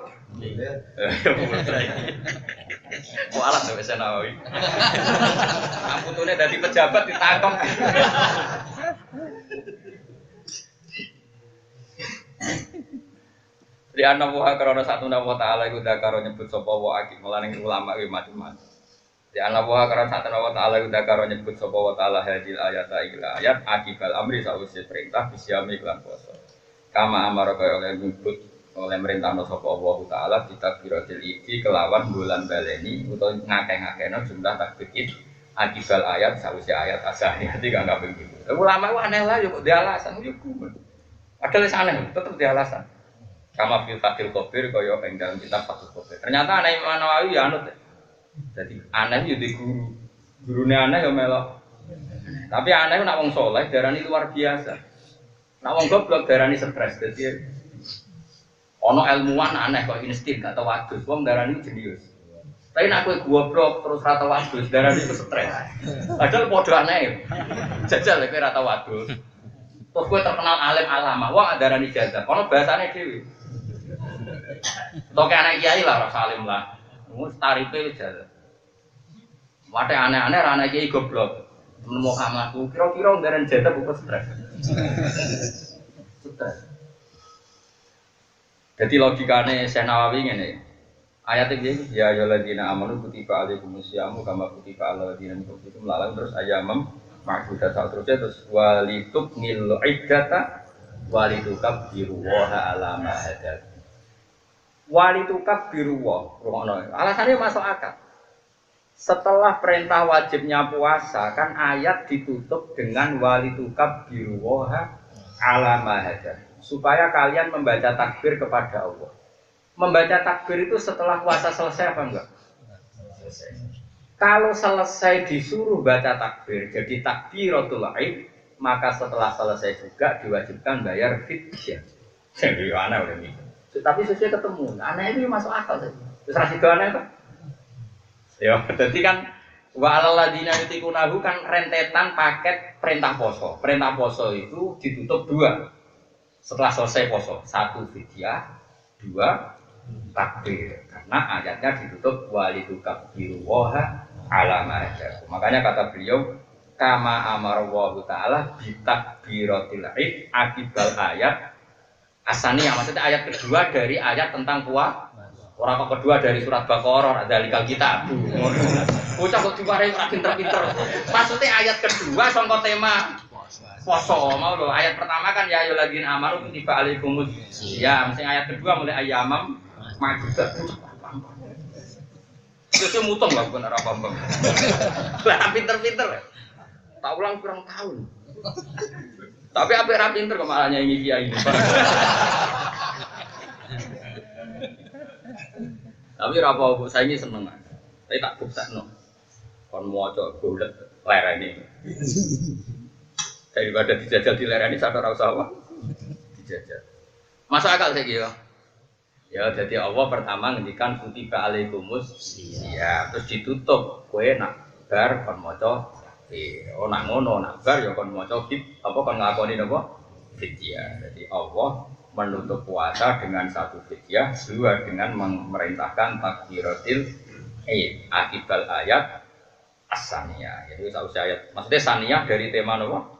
Kualat sampai Senawi. Amputune dadi pejabat ditangkap. Di anak buah karena satu nama Taala itu dah karo nyebut sapa wa akik melaning ulama iki macam-macam. Di anak buah karena satu nama Taala itu dah karo nyebut sapa wa Taala hadil ayat ayat akibal amri sawise perintah bisyami lan puasa. Kama amara kaya oleh nyebut oleh merintahno sapa Allah Taala kita biratil iki kelawan bulan baleni utawa ngakeh-ngakehno jumlah takbir id akibal ayat sawise ayat asahnya iki gak begitu. Ulama ku aneh lah yo dia alasan yo kuwi. Padahal aneh tetep dia alasan. Kama fil Fathul Qabir kaya ing dalam kitab Fathul Qabir. Ternyata aneh Imam Nawawi ya anut. Jadi aneh yo di guru. Gurune aneh yo melok. Tapi aneh nek wong saleh darani luar biasa. Nek wong goblok darani stres. Dadi ono ilmuwan aneh kok insting gak tau wadus. Wong darani jenius. Tapi nek kowe goblok terus ra tau wadus darani itu stres. Padahal padha aneh. Jajal kowe ra tau wadus. Terus kowe terkenal alim alama. Wong darani jazab. Ono bahasane dhewe. Toke anak kiai lah rasa alim lah. Wis tarife jazab. Wate aneh-aneh ra anak kiai goblok. Nemu kamu kira-kira ngaren jazab apa stres. Stres. Jadi logikane Syekh Nawawi ngene. Ayat iki ya ayyuhalladzina amanu kutiba alaikumus syamu kama kutiba alal ladzina min qablikum lalang terus ayamam ma'dudat terus walitubnil iddata walitukabbiru wa ala ma hadat. Walitukabbiru wa. Alasannya masuk akal. Setelah perintah wajibnya puasa kan ayat ditutup dengan walitukabbiru wa ala ma hadat. Supaya kalian membaca takbir kepada Allah. Membaca takbir itu setelah puasa selesai apa enggak? Selesai. Kalau selesai disuruh baca takbir, jadi takbiratul id, maka setelah selesai juga diwajibkan bayar fidyah. Jadi aneh udah nih. Tapi sesuai ketemu, aneh itu masuk akal saja. Terus rasih aneh kan? Ya, jadi kan wa alal ladina yutikunahu kan rentetan paket perintah poso. Perintah poso itu ditutup dua. Setelah selesai poso, satu fidyah, dua takbir. Karena ayatnya ditutup walidukabbiru waha alama aja. Makanya kata beliau kama amarallahu taala bitakbiratil id akibal ayat asaniyah, maksudnya ayat kedua dari ayat tentang puasa. Orang kok kedua dari surat Baqarah ada likal kita. Bocah kok dimarahi ora pinter-pinter. Maksudnya ayat kedua sangka tema poso mau lho. Ayat pertama kan ya ayyuhalladzina amanu kutiba alaikumus ya, mesti ayat kedua mulai ayyamam ma'dudat. Terus mutong lah bukan arah pambang. Lah pinter-pinter. Tak ulang kurang tahun. Tapi apa yang pinter kemalahnya ini kiai ini. Tapi apa bu saya ini seneng. Saya tak buktikan. Kon moco bulat lereni. Daripada dijajal di lereni sadar rasa apa? Dijajal. Masuk akal saya kira. Ya, jadi Allah pertama ngendikan kutiba alaikumus ya, terus ditutup kowe nak bar kon maca oh nak ngono nak bar ya kon maca apa kon ngakoni napa fidyah. Jadi Allah menutup puasa dengan satu fidyah, dua dengan memerintahkan takbiratil id akibal ayat as-saniyah. Jadi sausé ayat maksudnya saniyah dari tema napa?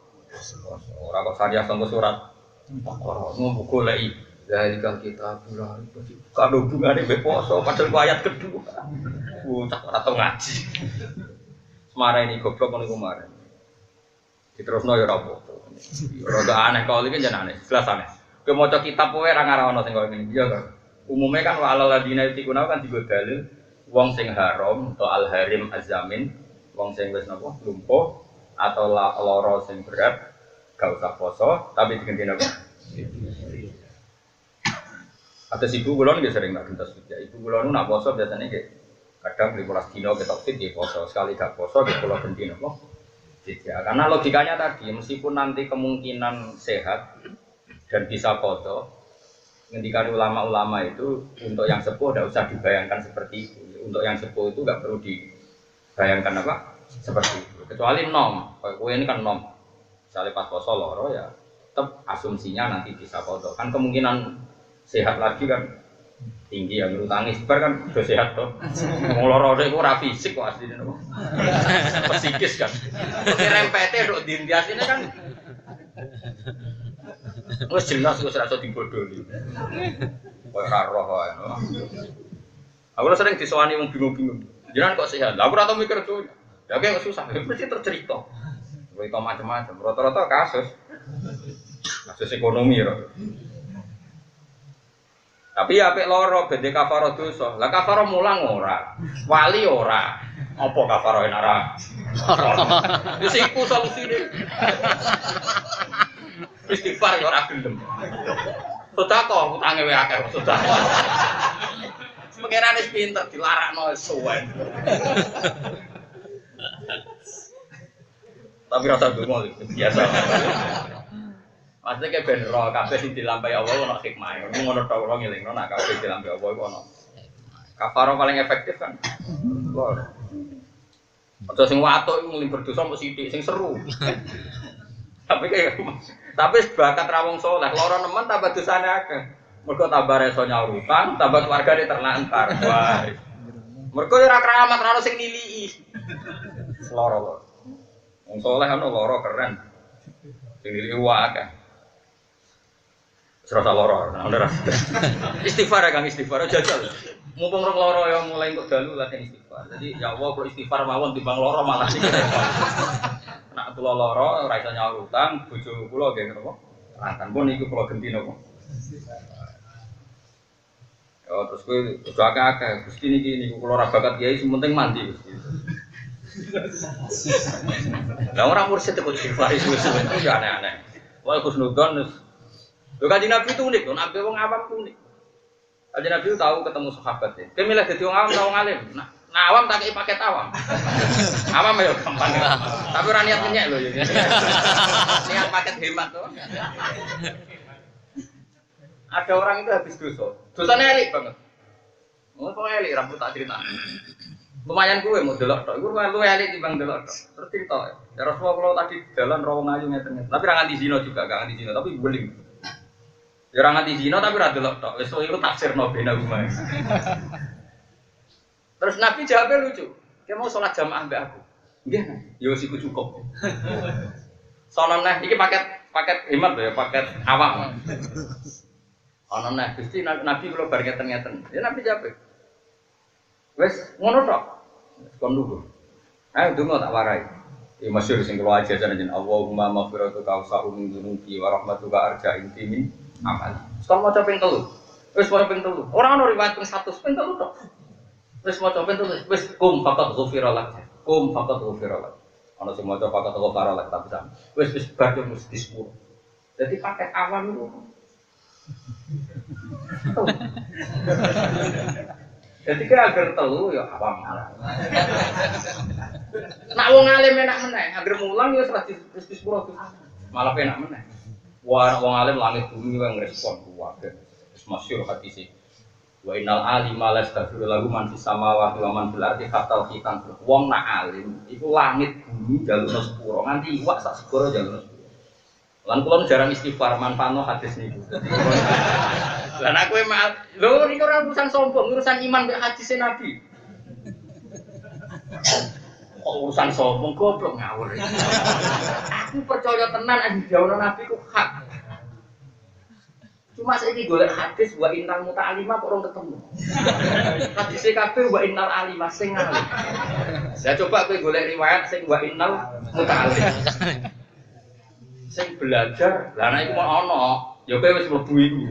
Ora kok saniyah sangko surat Baqarah ngono goleki dari kalau kita pulang itu kalau hubungannya beposo padahal ayat kedua, tak atau ngaji. Semarang ini goblok kan kemarin. Terus no ya rapopo. Roda aneh kalau ini jangan aneh, jelas aneh. Kemoco kitab poe ra ngarawno sing koyo ngene. Iya kan. Umume kan wa alal ladina yutiquna kan digo dalil wong sing haram atau al harim azamin, wong sing wis napa lumpuh atau lara sing berat gak usah poso tapi diganti napa? Atas ibu kulon dia sering nak gentas juga. Ibu kulon nak poso biasanya kayak kadang 15 dino ketok fit dia poso, sekali gak poso dia pulau ganti nopo. Tidak, karena logikanya tadi meskipun nanti kemungkinan sehat dan bisa foto, ngendikan ulama-ulama itu untuk yang sepuh tidak usah dibayangkan seperti itu. Untuk yang sepuh itu nggak perlu dibayangkan apa seperti itu. Kecuali nom, kue ini kan nom. Misalnya pas poso loro ya, tetap asumsinya nanti bisa foto. Kan kemungkinan sehat lagi kan tinggi ya, menurut tangis bar kan udah sehat toh. Mau loro itu ora fisik kok aslinya nopo. Psikis kan. Oke rempete dok dindias ini kan. Wes jelas wis rasa dibodohi. Koyo ora roh wae. Aku sering disowani wong bingung-bingung. Jenengan kok sehat? Lah aku ora tau mikir tuh. Ya kok susah, mesti tercerita. Cerita macam-macam, rata-rata kasus ekonomi ya. Tapi ya apik loro bede kafaro dosa. Lah kafaro mulang ora. Wali ora. Apa kafaro enak ora? Wis iku solusine. Istighfar ya ora gelem. Sedekah utange wae akeh sedekah. Pengeran wis pinter dilarakno suwen. Tapi rasa dungo biasa. Maksudnya kayak ben roh kabeh sing dilampahi Allah ono hikmah. Ngono tok ora ngelingno nek kabeh dilampahi Allah iku ono. Kafarah paling efektif kan. Lho. Aja sing watuk iku nglim berdosa mesti sithik sing seru. Tapi bakat ra wong saleh, lara nemen tambah dosane akeh. Mergo tambah reso nyaurutan, tambah keluargane terlantar. Wah. Mergo ora keramat ora ono sing niliki. Lara kok. Wong saleh ono lara keren. Sing niliki wae. Serasa loro, nah udah istighfar ya kang istighfar, jajal. Mumpung rong loro ya mulai kok dalu latihan istighfar. Jadi ya Allah kalau istighfar mawon timbang loro malah sih. Nak kula loro ora iso nyaur utang, bojo kula nggih napa? Rantan pun iku kula genti napa? Ya terus kowe kudu akeh-akeh. Gusti niki niku kula ora bakat kiai, sing penting mandi Gusti. Lah ora mursid kok istighfar itu ya aneh-aneh. Wah Gus Nudon lho Kanjeng Nabi itu unik, Nabi wong awam itu unik. Kanjeng Nabi tahu ketemu sahabat ya. Dia milih jadi wong awam atau wong alim. Nah, Nah awam tak kei paket awam. Awam ya gampang. Tapi ora niat ngenyek lho ya. Niat paket hemat tuh. Ada orang itu habis dosa. Dosanya elik banget. Oh kok elik rambut tak cerita. Lumayan gue mau delok tok. Iku lu elik timbang delok tok. Terus cerita. Ya Rasulullah kalau tadi jalan rawang ayu ngeten. Tapi ra nganti zina juga, gak nganti zina tapi beling. Ya ra nganti zina tapi ra delok tok. Wis iku tafsirno bena rumah. Terus Nabi jawabnya lucu, dia mau sholat jamaah mbak aku. Nggih, ya wis iku cukup. Sono neh iki paket hemat ya, paket awam. Ono neh Gusti Nabi kula bar ngeten-ngeten. Ya Nabi jawab. Wis ngono tok. Kon lugu. Ayo donga tak warai. Ya masyhur sing kula ajaran jeneng Allahumma maghfiratuka awsa'u min dzunubi wa rahmatuka arja'in min amali. Sekarang maca ping 3. Wis maca ping 3. Ora ono riwayat ping 100 ping 3 tok. Wis maca ben tulis wis faqat ghufiralak. Faqat ghufiralak. Ana sing maca faqat ghufiralak tapi sama. Wis badhe mesti 10. Jadi paket awam itu. Jadi kira agar telu ya awam. Nak wong alim enak meneh, agar mulang ya 100 10. Malah enak meneh. Wah wong alim langit bumi wae ngrespon kuwabe. Wis masyhur hadis iki. Wa innal alima lastaghfiru lahu man fis samawati wa man fil ardi hatta khitan. Wong nak alim iku langit bumi jalurna sepuro nganti iwak sak segoro jalurna sepuro. Lan kula jarang istighfar manfaatno hadis niku. Lan aku maaf, lho niku ora urusan sombong, urusan iman mek hadise Nabi. Kok urusan sombong goblok ngawur. Aku percaya tenan nek dawuh Nabi ku hak. Cuma saiki golek hadis wa innal muta'allimah kok ora ketemu. Hadis kabeh wa innal alimah sing alim. Saya coba kowe golek riwayat sing wa innal muta'allim. Sing belajar, lah nek iku mau ana, ya kowe wis mlebu iku.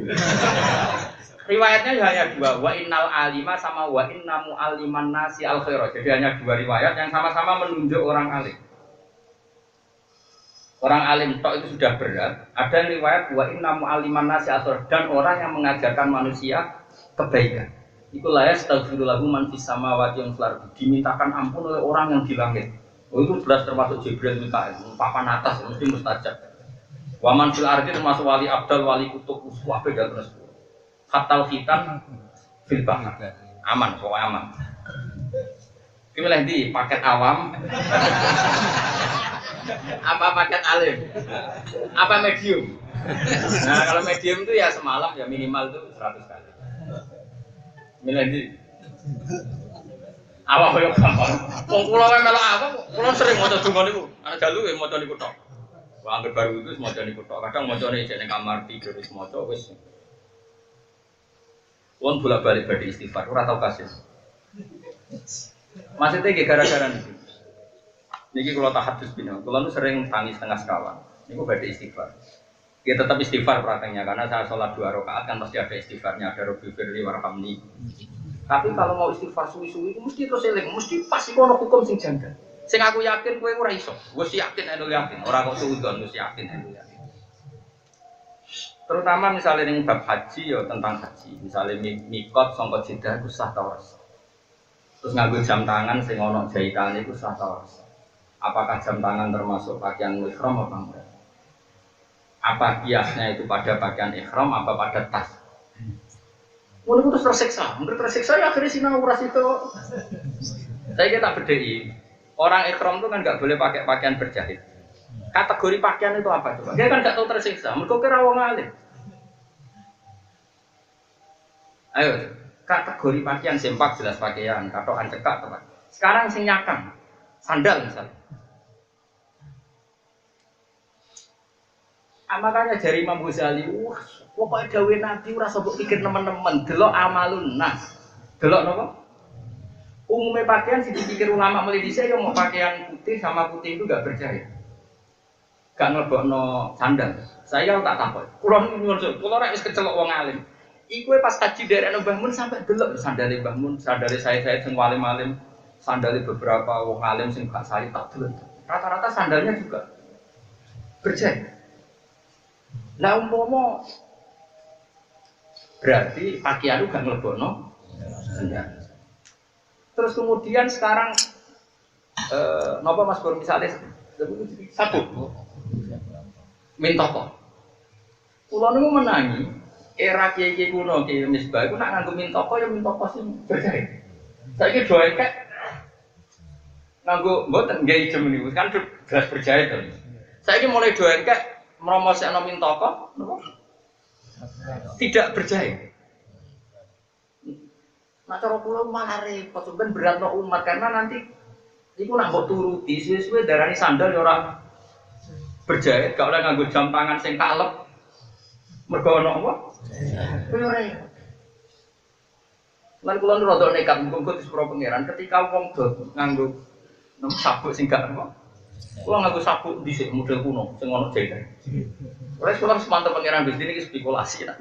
Riwayatnya hanya 2, wa innal alimah sama wa inna mu'alliman nasi al khairah. Jadi hanya 2 riwayat yang sama-sama menunjuk orang alim. Orang alim tok itu sudah berat. Ada riwayat wa inna mu'alliman nasi asor dan orang yang mengajarkan manusia kebaikan. Itulah ya astaghfiru lahu man fis samawati wal ardi. Dimintakan ampun oleh orang yang di langit. Oh itu jelas termasuk Jibril Mikail, papan atas mesti mustajab. Wa man fil ardi termasuk wali abdal, wali kutub, uswah beda terus. Hatal khitan fil bahr. Aman, pokoknya aman. Pilih di paket awam. Apa paket alim? Apa medium? Nah kalau medium itu ya semalam ya minimal itu 100 kali. Milih di apa koyo gampang. Wong kula wae melok apa? Kula sering maca donga niku. Ana dalu ya maca niku tok. Wong anggere baru itu maca niku tok. Kadang macane jek ning kamar tidur wis maca wis. Wong bolak-balik badhe istighfar ora tau kasil. Maksudnya gara-gara niku. Niki kalau tahadus bina, kalau nu sering tangis tengah sekawan, niku badhe istighfar. Ya tetap istighfar prakteknya karena saya sholat 2 rakaat kan pasti ada istighfarnya, ada Rabbi firli warhamni. Tapi kalau mau istighfar suwi-suwi itu mesti terus eling, mesti pasti ono hukum sing janggal. Sing aku yakin kowe ora iso. Wis yakin anu yakin, ora kok suudon wis yakin anu yakin. Terutama misalnya ning bab haji ya tentang haji, misalnya mikot sangka Jeddah iku sah ta ora. Terus nganggo jam tangan sing ono jahitane iku sah ta ora. Apakah jam tangan termasuk pakaian ihram apa enggak? Apa kiasnya itu pada pakaian ihram apa pada tas? Mulai terus tersiksa, ya akhirnya sinau uras itu. Saya kira tak bedai. Orang ihram itu kan nggak boleh pakai pakaian berjahit. Kategori pakaian itu apa coba? Dia kan nggak tahu tersiksa. Mereka kira wong alim. Ayo, kategori pakaian sempak jelas pakaian, katokan cekak teman. Sekarang sing nyakang, sandal misalnya. Makanya dari Imam Ghazali, wah, pokoknya dawe Nabi ora sok pikir teman-teman, delok amalun nas. Delok napa? Umumnya pakaian sih dipikir ulama mulai dhisik ya mau pakaian putih sama putih itu enggak berjahit. Gak nglebokno sandal. Saya tak takut. Kula nyuwun, kula rek wis kecelok wong alim. Iku pas haji daerah Mbah Mun sampai delok sandale Mbah Mun, sandale saya sing alim-alim, sandale beberapa wong alim sing gak saya tak delok. Rata-rata sandalnya juga berjahit. Lah umpama berarti pakaian itu gak nglebokno sandal. Terus kemudian sekarang napa Mas Bur misalnya sabuk mintoko. Kula niku menangi era kiai-kiai kuno ki Misbah iku nak nganggo mintoko ya mintoko sing berjaya. Saiki do ekek nganggo mboten nggih ijem niku kan jelas berjaya to. Saiki mulai do ekek mromosekno mintoko napa? Tidak berjaya. Nah cara kula malah repot ben beratno umat karena nanti iku nak mbok turuti suwe-suwe darani sandal ya ora berjaya, gak oleh nganggo jam tangan sing kalep. Mergo ana apa? Ora. Lan kula nu rada nekat mengko disepuro pangeran ketika wong do nganggo sabuk sing gak apa. Kula nganggo sabuk dhisik model kuno sing ana jengkel. Ora kula semantep pangeran bis iki spekulasi nak.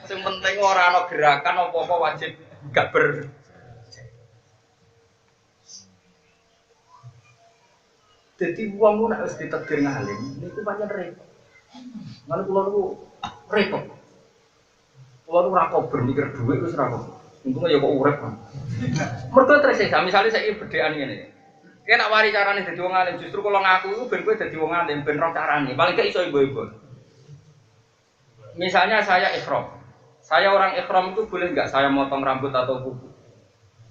Sing penting ora ana gerakan apa-apa wajib gak ber. Jadi wong ku nek wis ditakdir ngalim niku pancen repot. Lan kula niku repot. Kula niku ora kober mikir dhuwit wis ora kober. Untunge ya kok urip. Mergo tersiksa, misale saiki bedhekan ngene. Kene nak wari carane dadi wong alim, justru kula ngaku iku ben kowe dadi wong alim, ben roh carane. Paling gak iso ibu-ibu. Misalnya saya ihram. Saya orang ihram itu boleh enggak saya motong rambut atau kuku?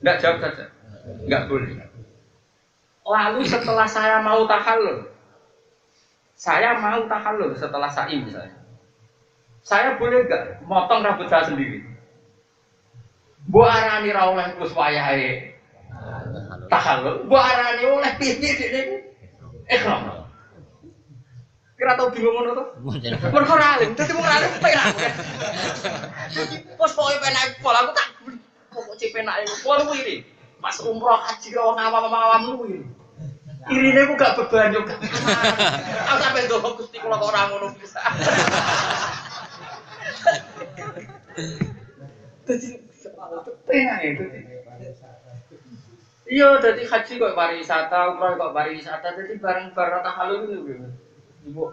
Enggak, jawab saja. Enggak boleh. Lalu setelah saya mau tahallul setelah sa'i misalnya. Saya boleh enggak motong rambut saya sendiri? Mbok arani ra oleh terus wayahe tahallul, mbok arani oleh piye dekne ihram. Kira tau bingung ngono to? Mergo ora alim, dadi wong alim penak. Pos pokoke penak pola aku tak kok penak pola kuwi. Pas umroh haji karo awam-awam kuwi. Irine ku gak beban yo gak. Aku sampe ndonga Gusti kula kok ora ngono bisa. Dadi penak itu. Iya, dadi haji kok pariwisata, umroh kok pariwisata, dadi bareng-bareng tahallul itu. Ibu.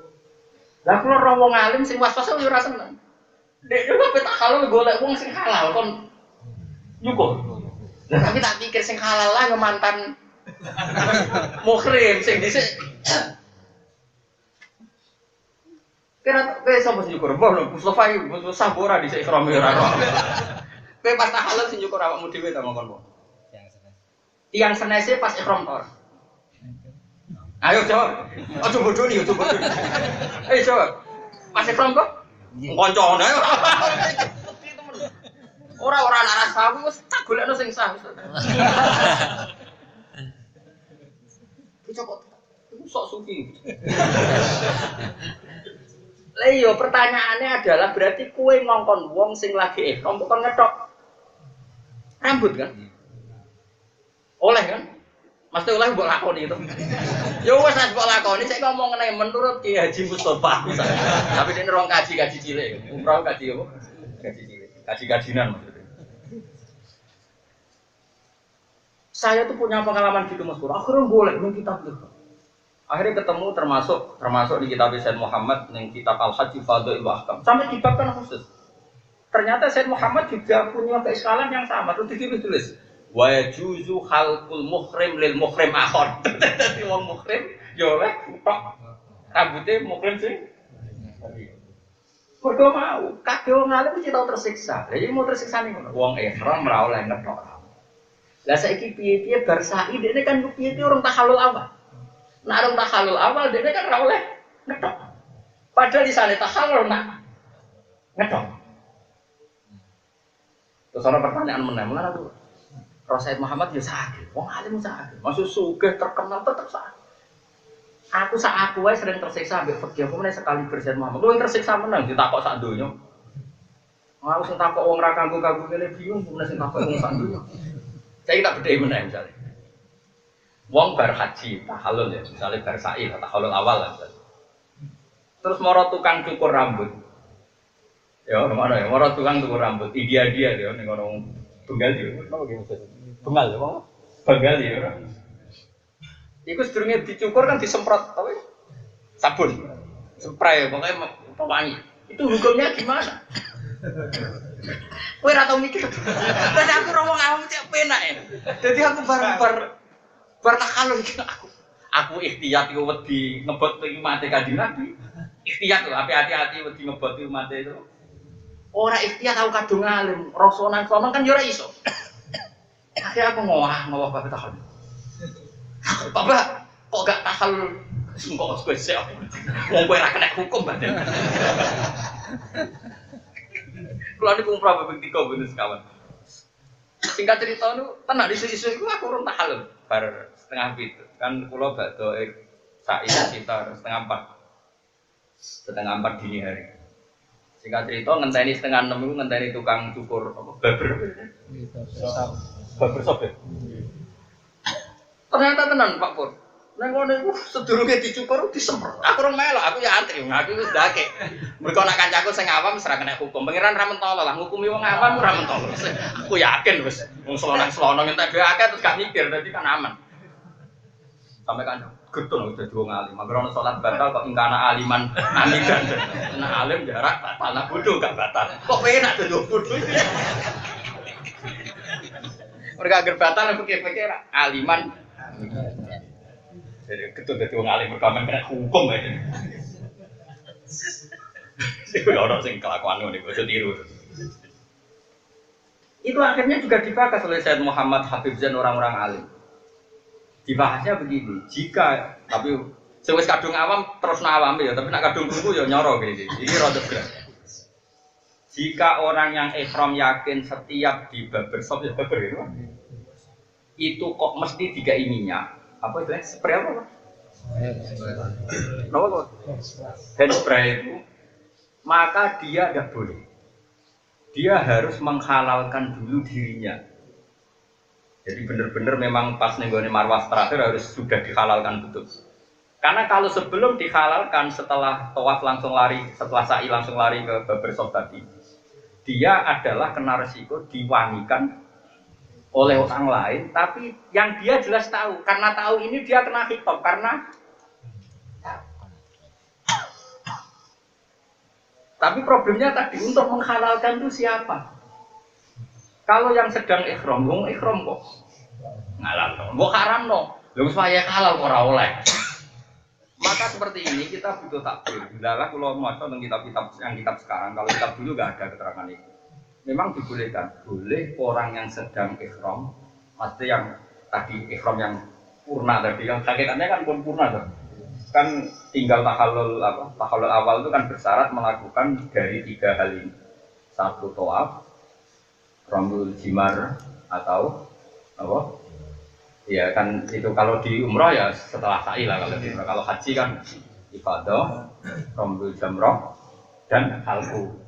Lah kula ora wong alim sing was-was yo ora seneng. Dek yo kok tahallul golek wong sing halal kon nyukup. Lah tapi tak pikir sing halal lah mantan muhrim sing dhisik. Kira kowe sapa sing nyukur? Mbah Mustofa iki Mustofa ora dhisik ikrame ora ora. Kowe pas tahallul sing nyukur awakmu dhewe ta mongkon. Tiang senese pas ihram tor. Ayo jawab. Aja bodoni, aja bodoni. Ayo jawab. Pas ihram kok? Koncone. Ora anak rasa aku wis tak golekno sing sah. Kok iku sok suki. Lah iya pertanyaannya adalah berarti kowe ngongkon wong sing lagi ihram kok ngethok rambut kan? Oleh kan? Mesti oleh mbok lakoni itu. Ya wis nek mbok lakoni sik ngomong ngene menurut Ki Haji Mustofa misalnya. Tapi nek rong kaji cilik, umroh kaji apa? Kaji cilik. Kaji-kajinan maksudnya. Saya tuh punya pengalaman gitu Mas Pur. Akhirnya boleh ning kitab itu. Akhirnya ketemu termasuk di kitab Sayyid Muhammad ning kitab Al-Hajj Fadhil wa Ahkam. Sampai dibabkan khusus. Ternyata Sayyid Muhammad juga punya keiskalan yang sama. Terus ditulis wa yajuzu khalqul muhrim lil muhrim akhar. Dadi wong muhrim ya oleh tok rambute muhrim sing mergo mau kabeh wong alim mesti tau tersiksa. Lah iki mau tersiksa ning ngono. Wong ihram ora oleh ngetok. Lah saiki piye-piye bar sa'i dekne kan piye-piye urung tahallul awal. Nek urung tahallul awal dekne kan ora oleh ngetok. Padahal di sana tahallul nak ngetok. Terus ana pertanyaan meneh aku Sayyid Muhammad ya sakit, wong alim sakit. Maksud sugih terkenal tetep sakit. Aku sak aku wae sering tersiksa ambek fikih, apa meneh sekali Sayyid Muhammad. Lu tersiksa menang ditakok sak donya. Aku sing takok wong ra kanggo-kanggo kene bingung, meneh sing takok wong sak donya. Saya tak bedheki meneh misale. Wong bar haji, tahallul ya, misale bar sa'i, tahallul awal lah. Terus moro tukang cukur rambut. Ya, mana ya? Moro tukang cukur rambut, dia ya ning ngono Bengal ya. Napa ki maksud? Bengal ya, Pak. Bengal ya. Iku sedurunge dicukur kan disemprot apa? Sabun. Spray pokoknya pewangi. Itu hukumnya gimana? Kowe ora tau mikir. Terus aku ngomong awak enak ya. Jadi aku bar tahalul aku ikhtiyat iku wedi ngebot iki mate Kanjeng Nabi. Ikhtiyat lho, hati-hati wedi ngebot iki mate itu. Ora ikhtiyat aku kadung alim, rasonan kan yo ora iso. Akhirnya aku ngowah bapak tahalul. Bapak kok gak tahalul? Sungguh gue sih, mau gue rakan hukum badan. Kalau ini kumpulan babak tiga bener sekawan. Singkat cerita itu, tenang di isu itu aku urung tahalul bar setengah itu. Kan pulau bakdo sa'i sekitar setengah empat dini hari. Singkat cerita ngenteni setengah 6 itu ngenteni tukang cukur baber. Baber sop ya. Ternyata tenan Pak Pur. Nang ngono iku sedurunge dicukur disemprot. Aku rong melok, aku ya antri, aku wis ndake. Mergo nek kancaku sing awam wis ora kena hukum. Pangeran ra mentolo lah, ngukumi wong awam ora mentolo. Aku yakin wis wong selonang-selonang entek dhewe akeh terus gak mikir, dadi kan aman. Sampai kan getun wis dadi wong alim. Mangko ono salat batal kok ingkana aliman amidan. Nek alim jarak batal, nek bodho gak batal. Kok penak dadi bodho. Mereka agar batal aku pikir-pikir aliman. Jadi ketut dari wong alim berkamen kena hukum aja. Itu orang sing kelakuan ini gue tiru. Itu akhirnya juga dibahas oleh Sayyid Muhammad Habib Zain orang-orang alim. Dibahasnya begini, jika tapi sewis kadung awam terus awam ya, tapi nak kadung tunggu ya nyoro gitu. Ini rada berat. Jika orang yang ihram yakin setiap di barbershop ya barber itu kok mesti dikai minyak. Apa itu? Spray apa? Apa? Hand spray itu, maka dia tidak boleh. Dia harus menghalalkan dulu dirinya. Jadi benar-benar memang pas nenggone marwah terakhir harus sudah dihalalkan betul. Karena kalau sebelum dihalalkan setelah tawaf langsung lari, setelah sa'i langsung lari ke barbershop tadi, dia adalah kena resiko diwangikan oleh orang lain, tapi yang dia jelas tahu, karena tahu ini dia kena khitab karena tapi problemnya tadi untuk menghalalkan itu siapa? Kalau yang sedang ihram, wong ihram kok ngalal, kok haram no, lho supaya halal kok ora oleh. Maka seperti ini kita butuh takbir. Bila kalau maca tentang kitab sekarang, kalau kitab dulu nggak ada keterangan itu. Memang dibolehkan, boleh orang yang sedang ihram, maksudnya yang tadi ihram yang purna tadi, yang hakikatnya kan pun purna tuh. Kan tinggal tahallul awal itu kan bersyarat melakukan dari 3 hal ini. 1 tawaf, rambul jimar atau apa? Ya kan itu kalau di umrah ya setelah sa'i lah kalau di umrah. Kalau haji kan ifadah, rambul jamrah dan halqu.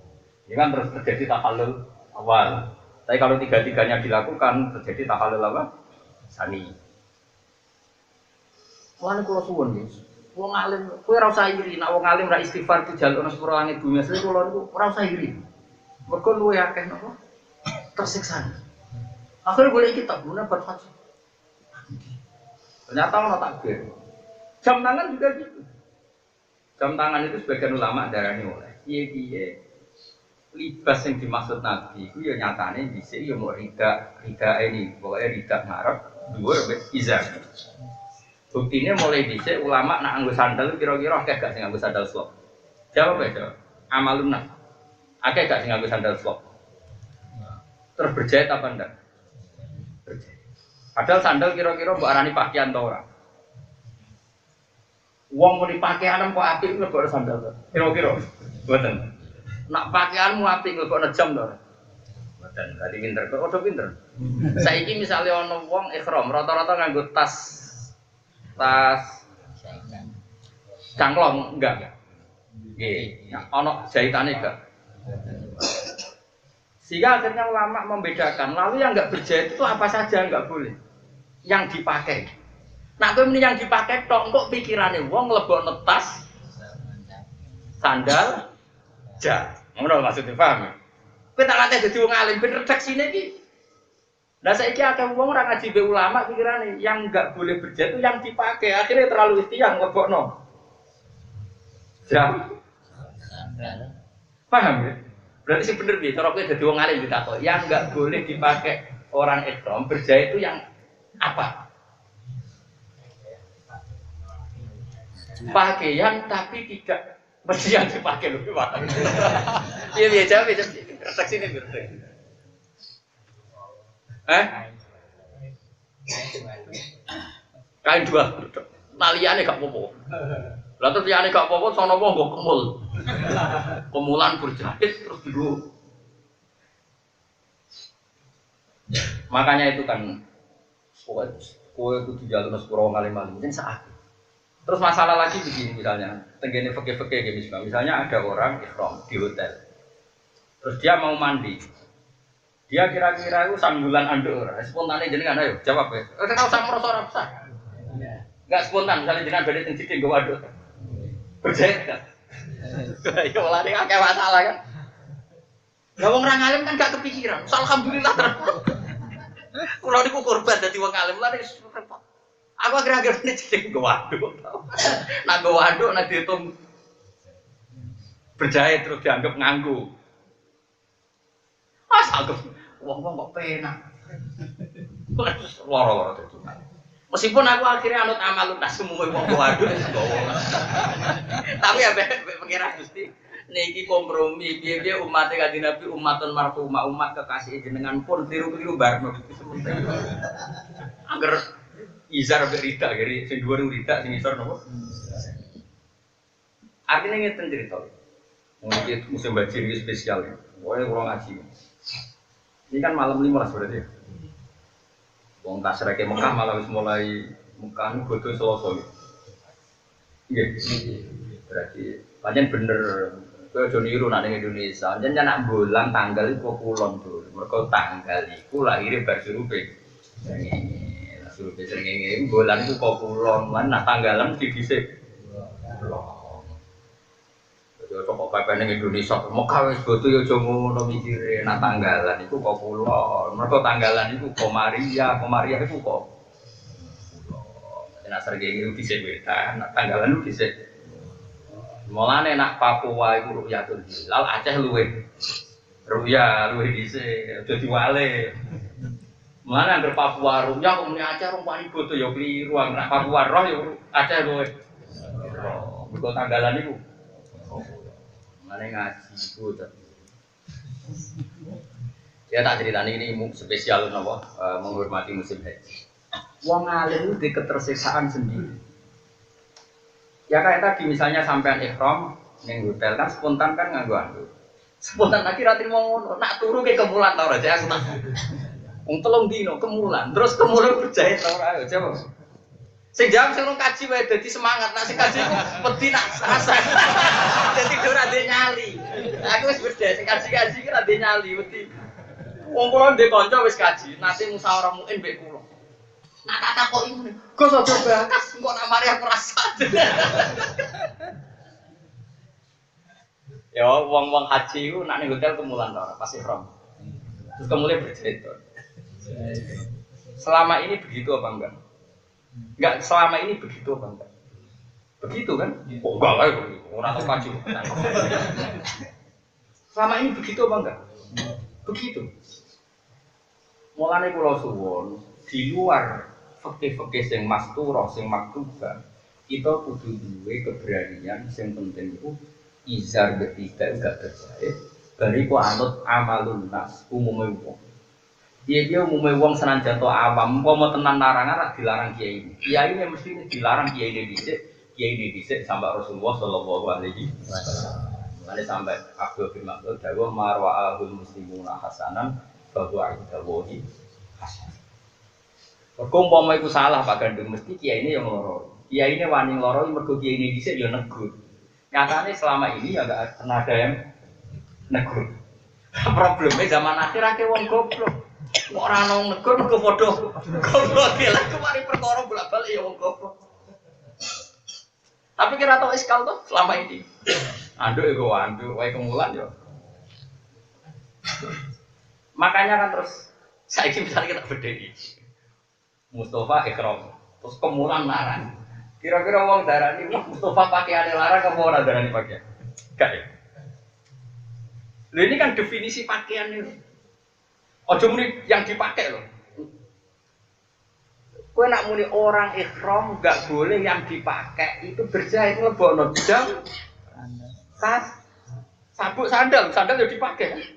Ini kan terus terjadi tahallul awal. Tapi kalau 3-3-nya dilakukan terjadi tahallul apa? Sani. Wong kula suwun nggih. Wong alim, kowe ora usah iri, nek wong alim ra istighfar dijalukna sepuro langit bumi, asline kula niku ora usah iri. Mergo luwe akeh napa? Tersiksa. Akhirnya boleh kitab guna buat haji. Ternyata ono takbir. Jam tangan juga gitu. Jam tangan itu sebagian ulama darani oleh. Piye-piye libas yang dimaksud Nabi itu ya nyatane dhisik ya mau rida ini pokoknya rida ngarep dhuwur izar. Buktinya mulai dhisik ulama nak nganggo sandal kira-kira akeh gak sing nganggo sandal slop. Jawab ya, amalun nas. Akeh gak sing nganggo sandal slop. Terus berjahit apa ndak? Berjahit. Padahal sandal kira-kira mbok arani pakaian ta ora? Wong muni pakaian kok apik lebok sandal to. Kira-kira mboten. Nak pakaianmu apik lebokno jam to. Mboten, dadi pinter kok udah pinter. Saiki misale ana wong ihram rata-rata nganggo tas cangklong enggak. Nggih, ana jahitane enggak. Sehingga akhirnya ulama membedakan, lalu yang enggak berjahit itu apa saja enggak boleh. Yang dipakai. Nak kowe muni yang dipakai tok kok pikirane wong lebokno tas sandal ja, ngono maksudnya paham ya? Kowe tak latih dadi wong alim ben redaksine iki. Lah saiki akeh wong ora ngaji be ulama pikirane yang enggak boleh berjahit itu yang dipakai. Akhirnya terlalu istiang nglebokno. Ja. Paham ya? Berarti sing bener piye cara kowe dadi wong alim ditakoki, yang enggak boleh dipakai orang ihram berjahit itu yang apa? Pakaian tapi tidak mesti yang dipakai lebih banyak. Iya biasa. Retak sini berarti. Kain dua. Taliannya gak apa-apa. Lalu taliannya gak apa-apa, sono wong nggo kemul. Kemulan berjahit terus dulu. Makanya itu kan kowe kudu jalur sepuro ngalim-alim mungkin saat. Terus masalah lagi begini misalnya, tenggene fikih-fikih misalnya ada orang ihram di hotel. Terus dia mau mandi. Dia kira-kira itu sambulan anduk ora. Spontane jenengan ayo jawab ya. Ora usah merasa ora usah. Enggak spontan misalnya jenengan badhe teng Cideng nggo waduk. Berjahit kan. Ya malah nek akeh masalah kan. Lah wong ora ngalim kan gak kepikiran. Alhamdulillah terus. Kulo niku korban dadi wong alim lha repot. Aku akhir-akhir ini jadi waduk. Nah waduk nah dihitung berjahit terus dianggap nganggu. Asal wong-wong kok penak. Loro-loro itu. Meskipun aku akhirnya anut amalun nas semua wong waduk tapi ya pengira Gusti niki kompromi piye-piye umat Kanjeng Nabi umatun marhumah umat kekasih jenengan pun tiru-tiru bareng sementing. Angger izar berita gini, sing dua berita sing isor nopo. Artinya ngeten cerita. Mungkin musim banjir ini spesial ya. Pokoknya kurang ngaji. Ini kan malam 15 berarti ya. Wong kasreke Mekah malah wis mulai Mekah nu bodho Selasa. Nggih. Berarti pancen bener kowe aja niru nek ning Indonesia. Pancen nak bulan tanggal iku kulon tuh. Mergo tanggal iku lahire bar surupe. Suruh sering bulan itu kok kulon, mana tanggalan di dhisik. Yo kok pepen ning Indonesia, Mekah wis bodo yo aja ngono mikire, nak tanggalan iku kok kulon. Mergo tanggalan iku Komaria iku kok. Nek sering iki dhisik wetan, nak tanggalan iku dhisik. Mulane nak Papua iku Ru'yatul Hilal, Aceh luwih. Ru'ya dhisik, aja diwale. Mana anggar Papua Ruya kemudian Aceh rong paling bodoh ya keliru anggar Papua roh ya Aceh loe. Mergo tanggalan iku. Mane ngaji iku ta. Ya tak ceritani ini spesial napa menghormati musim haji. Wong alim di ketersiksaan sendiri. Ya kayak tadi misalnya sampean ihram ning hotel kan spontan kan nganggo anduk. Spontan lagi ra trimo ngono, nak turu ke kemulan ta ora aku tak. Wong telung dino kemulan, terus kemulan berjahit ora ayo coba. Sing jawab sing kaji wae dadi semangat, nek sing kaji ku wedi nak rasa. Dadi ora ndek nyali. Aku wis berjahit sing kaji ki ora ndek nyali wedi. Wong kula ndek kanca wis kaji, nate musyawarah muin mbek kula. Nak tak takoki ngene, Gus aja bakas, engko nak mari aku rasa. Ya wong-wong haji ku nak ning hotel kemulan ta ora, pasti ihram. Terus kemudian berjahit. Selama ini begitu apa enggak? Enggak selama ini begitu apa enggak? Begitu kan? Oh enggak lah, orang tahu kaji. Selama ini begitu apa enggak? Begitu. Mulane kula suwun di luar fikih-fikih sing masturah, sing maktubah, kita kudu duwe keberanian sing penting itu izar ketiga enggak berjahit. Bariku anut amalun nas umumnya wong. Dia umumnya wong senanjata awam, mau tenan larangan rak dilarang kiai ini. Kiai ini mesti dilarang kiai ini dhisik sampai Rasulullah sallallahu alaihi wasallam. Mulane sampai Abdul bin Mas'ud dawuh marwa'ahul muslimuna hasanan bahwa indallahi hasan. Kok umpama iku salah Pak Gandung mesti kiai ini yang loro. Kiai ini wani loro mergo kiai ini dhisik ya negur. Nyatane selama ini ya enggak pernah ada yang negur. Problemnya zaman akhir akeh wong goblok. Ora ana negur mergo padha goblok lha kemari perkara bolak-balik ya wong goblok. Tapi kira tau iskal tuh selama ini. Anduk iku anduk wae kemulan yo. Makanya kan terus saiki misalnya kita bedheki. Mustafa ihram, terus kemulan larang. Kira-kira wong darani Mustafa pakaiane larang apa ora darani pakaian? Gak ya. Lha ini kan definisi pakaian ini. Ojo muni yang dipakai loh. Kowe nak muni orang ihram enggak boleh yang dipakai itu berjahit nglebokno jam sabuk sandal yo dipakai.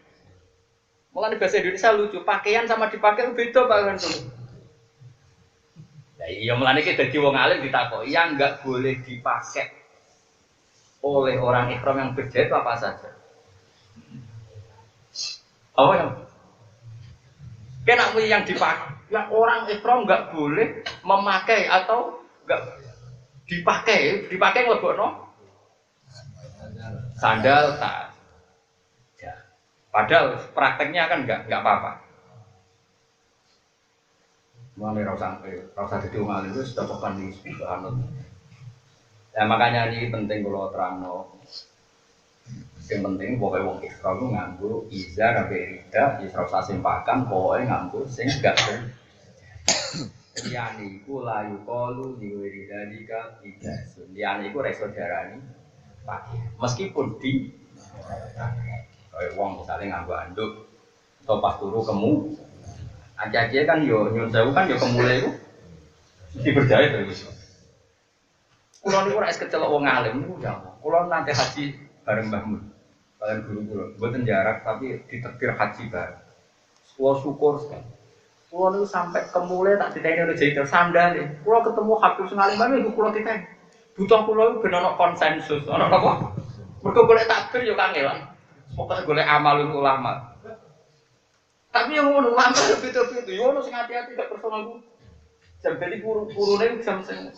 Mulane bahasa Indonesia lucu, pakaian sama dipakai beda Pak Kantung. Lah iya mulane ki dadi wong alim ditakoki yang enggak boleh dipakai oleh orang ihram yang berjahit apa saja. Oh ya. Kena yang dipakai yang orang ihram enggak boleh memakai atau enggak dipakai nglebokno sandal tas. Ya. Padahal prakteknya kan enggak apa-apa. Mulai rasa jadi wong alim itu sudah pekan di subhanallah. Ya makanya ini penting kalau terangno. Yang penting pokoknya wong ihram itu nganggo izar sampai rida, izar rasa simpakan pokoknya nganggo sing gak liyane iku layu kalu diwiri dalika ijasun. Liyane iku reso darani pakai. Meskipun di kaya wong misalnya nganggo anduk atau pas turu kemu aja-aja kan yo nyun sewu kan yo kemule iku diberjaya terus. Kulo niku ora es kecelok wong alim niku jam. Kulo nanti haji bareng Mbah Mun. Kalian guru kulo, mboten jarak tapi ditekir haji bareng. Kulo syukur sekali. Kulo niku sampai kemule tak diteni oleh jahit sandal. Kulo ketemu Habib sing alim banget kulo diteni. Butuh kulo iku ben ono konsensus, ono apa? Mergo golek takbir yo kangelan. Pokoke golek amalul ulama. Tapi yang ngono ulama yo beda-beda. Yo ono sing hati-hati gak personal ku. Jam dadi purune jam sing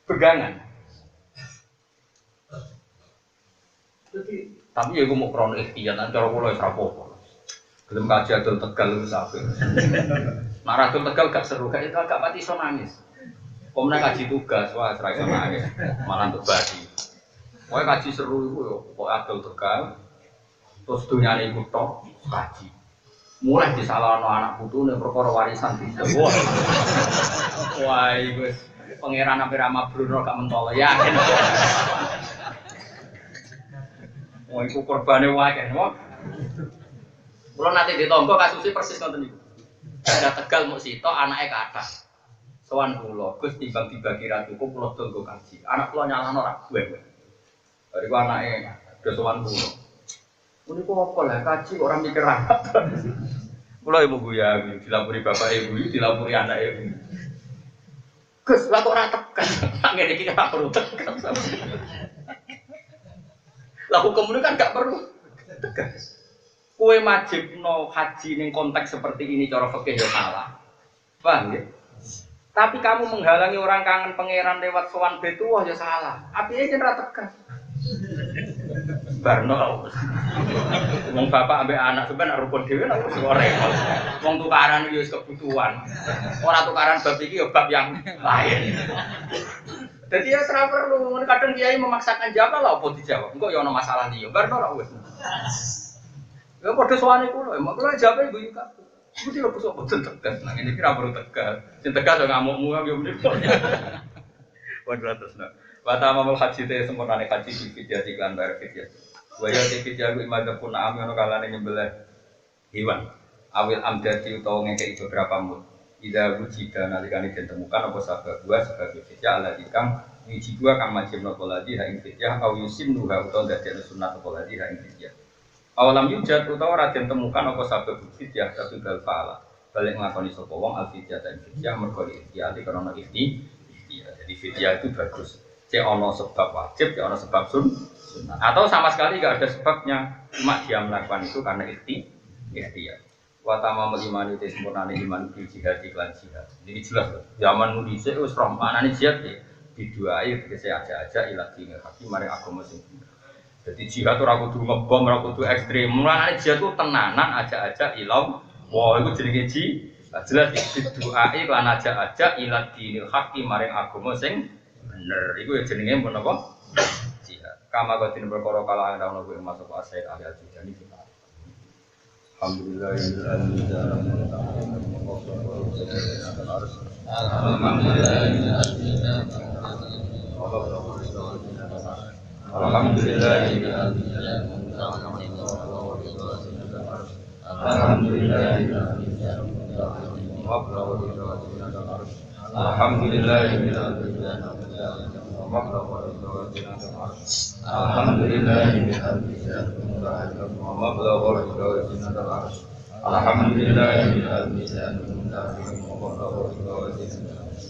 pegangan. Tapi ya gue mau krono ikhtiar, nanti cara kulo ya apa-apa. Gelem kaji adol Tegal itu sampai. Nah adol Tegal gak seru, gak pati iso nangis. Pemenang kaji tugas, wah serai iso nangis, malah untuk badi. Pokoknya kaji seru itu ya, pokoknya adol Tegal. Terus dunia ini ikut tok, kaji. Mulai disalahkan anak putu nih perkara warisan bisa. Wah, guys, pangeran hampir sama Bruno gak mentol, yakin. Wah, itu korbannya wae kan. Kalau nanti ditompo kasusnya persis nonton itu. Ada Tegal mau sito anaknya kata. Sowan pulau, Gus tiba-tiba kira cukup pulau tunggu kaji. Anak pulau nyalano ora gue. Dari gua anaknya udah sowan pulau. Ini kok apa lah kaji orang mikir anak. Pulau ibu guya, dilapuri bapak ibu, dilapuri anak ibu. Gus, lah kok ora tekan. Ngene iki ora perlu tekan. Lah hukum itu kan gak perlu tegas. Kue wajib no haji ning konteks seperti ini cara fikih ya salah. Paham ya? Tapi kamu menghalangi orang kangen pangeran lewat sowan betuwah ya salah. Apike yen ra tegas. Barno. Wong bapak ambek anak sampean nek rukun dhewe nek wis repot. Wong tukaran yo wis kebutuhan. Ora tukaran bab iki ya bab yang lain. Jadi ya serah perlu, kadang kiai memaksakan jawab lah, apa dijawab? Enggak ya ada masalah dia, baru orang wes. Ya pada soalnya kulo, emak kulo jawabnya ibu juga. Ibu tidak pusok betul tegas, nah ini kira baru tegas. Yang tegas so ngamuk muam ya bener. Waduh terus nak. Wata mamal haji teh sempurna nih haji di video iklan bayar video. Waya di video gue ibadah pun am yang kalane nyembelih hewan. Awil amdati utawa ngekek beberapa mut. Ida wujida nalikane ditemukan apa sabab dua sebagai fitjah ala dikang wiji dua kang majib notoladi ha ing fitjah au yusim nuha utawa dadi sunat notoladi ha ing fitjah awalam yujad utawa ora ditemukan apa sabab fitjah tapi gal faala balik nglakoni sapa wong al fitjah dan fitjah mergo ikhtiar karena ikhtiar jadi fitjah itu bagus cek ana sebab wajib cek ana sebab sunat atau sama sekali enggak ada sebabnya cuma dia melakukan itu karena ikhtiar watama iman itu sempurna iman bil jihad iklan jihad. Jadi jelas zaman nu dhisik wis roh manane jihad diduai tegese aja-aja ilat dine hati maring agama sing bener. Dadi jihad ora kudu ngebom, ora kudu ekstrem. Manane jihad ku tenanan aja-aja ilau. Wah iku jenenge jihad. Jelas diduai iklan aja-aja ilat dine hati maring agama sing bener. Iku ya jenenge mun apa? Jihad. Kama godine perkara kala ana ono kuwi masuk asai ahli al-jihad iki. Alhamdulillah alhamdulillah مبلغ الرضا زينة العرش الحمد لله مبلغ الرضا زينة العرش الحمد لله مبلغ الرضا زينة العرش الحمد لله مبلغ الرضا زينة العرش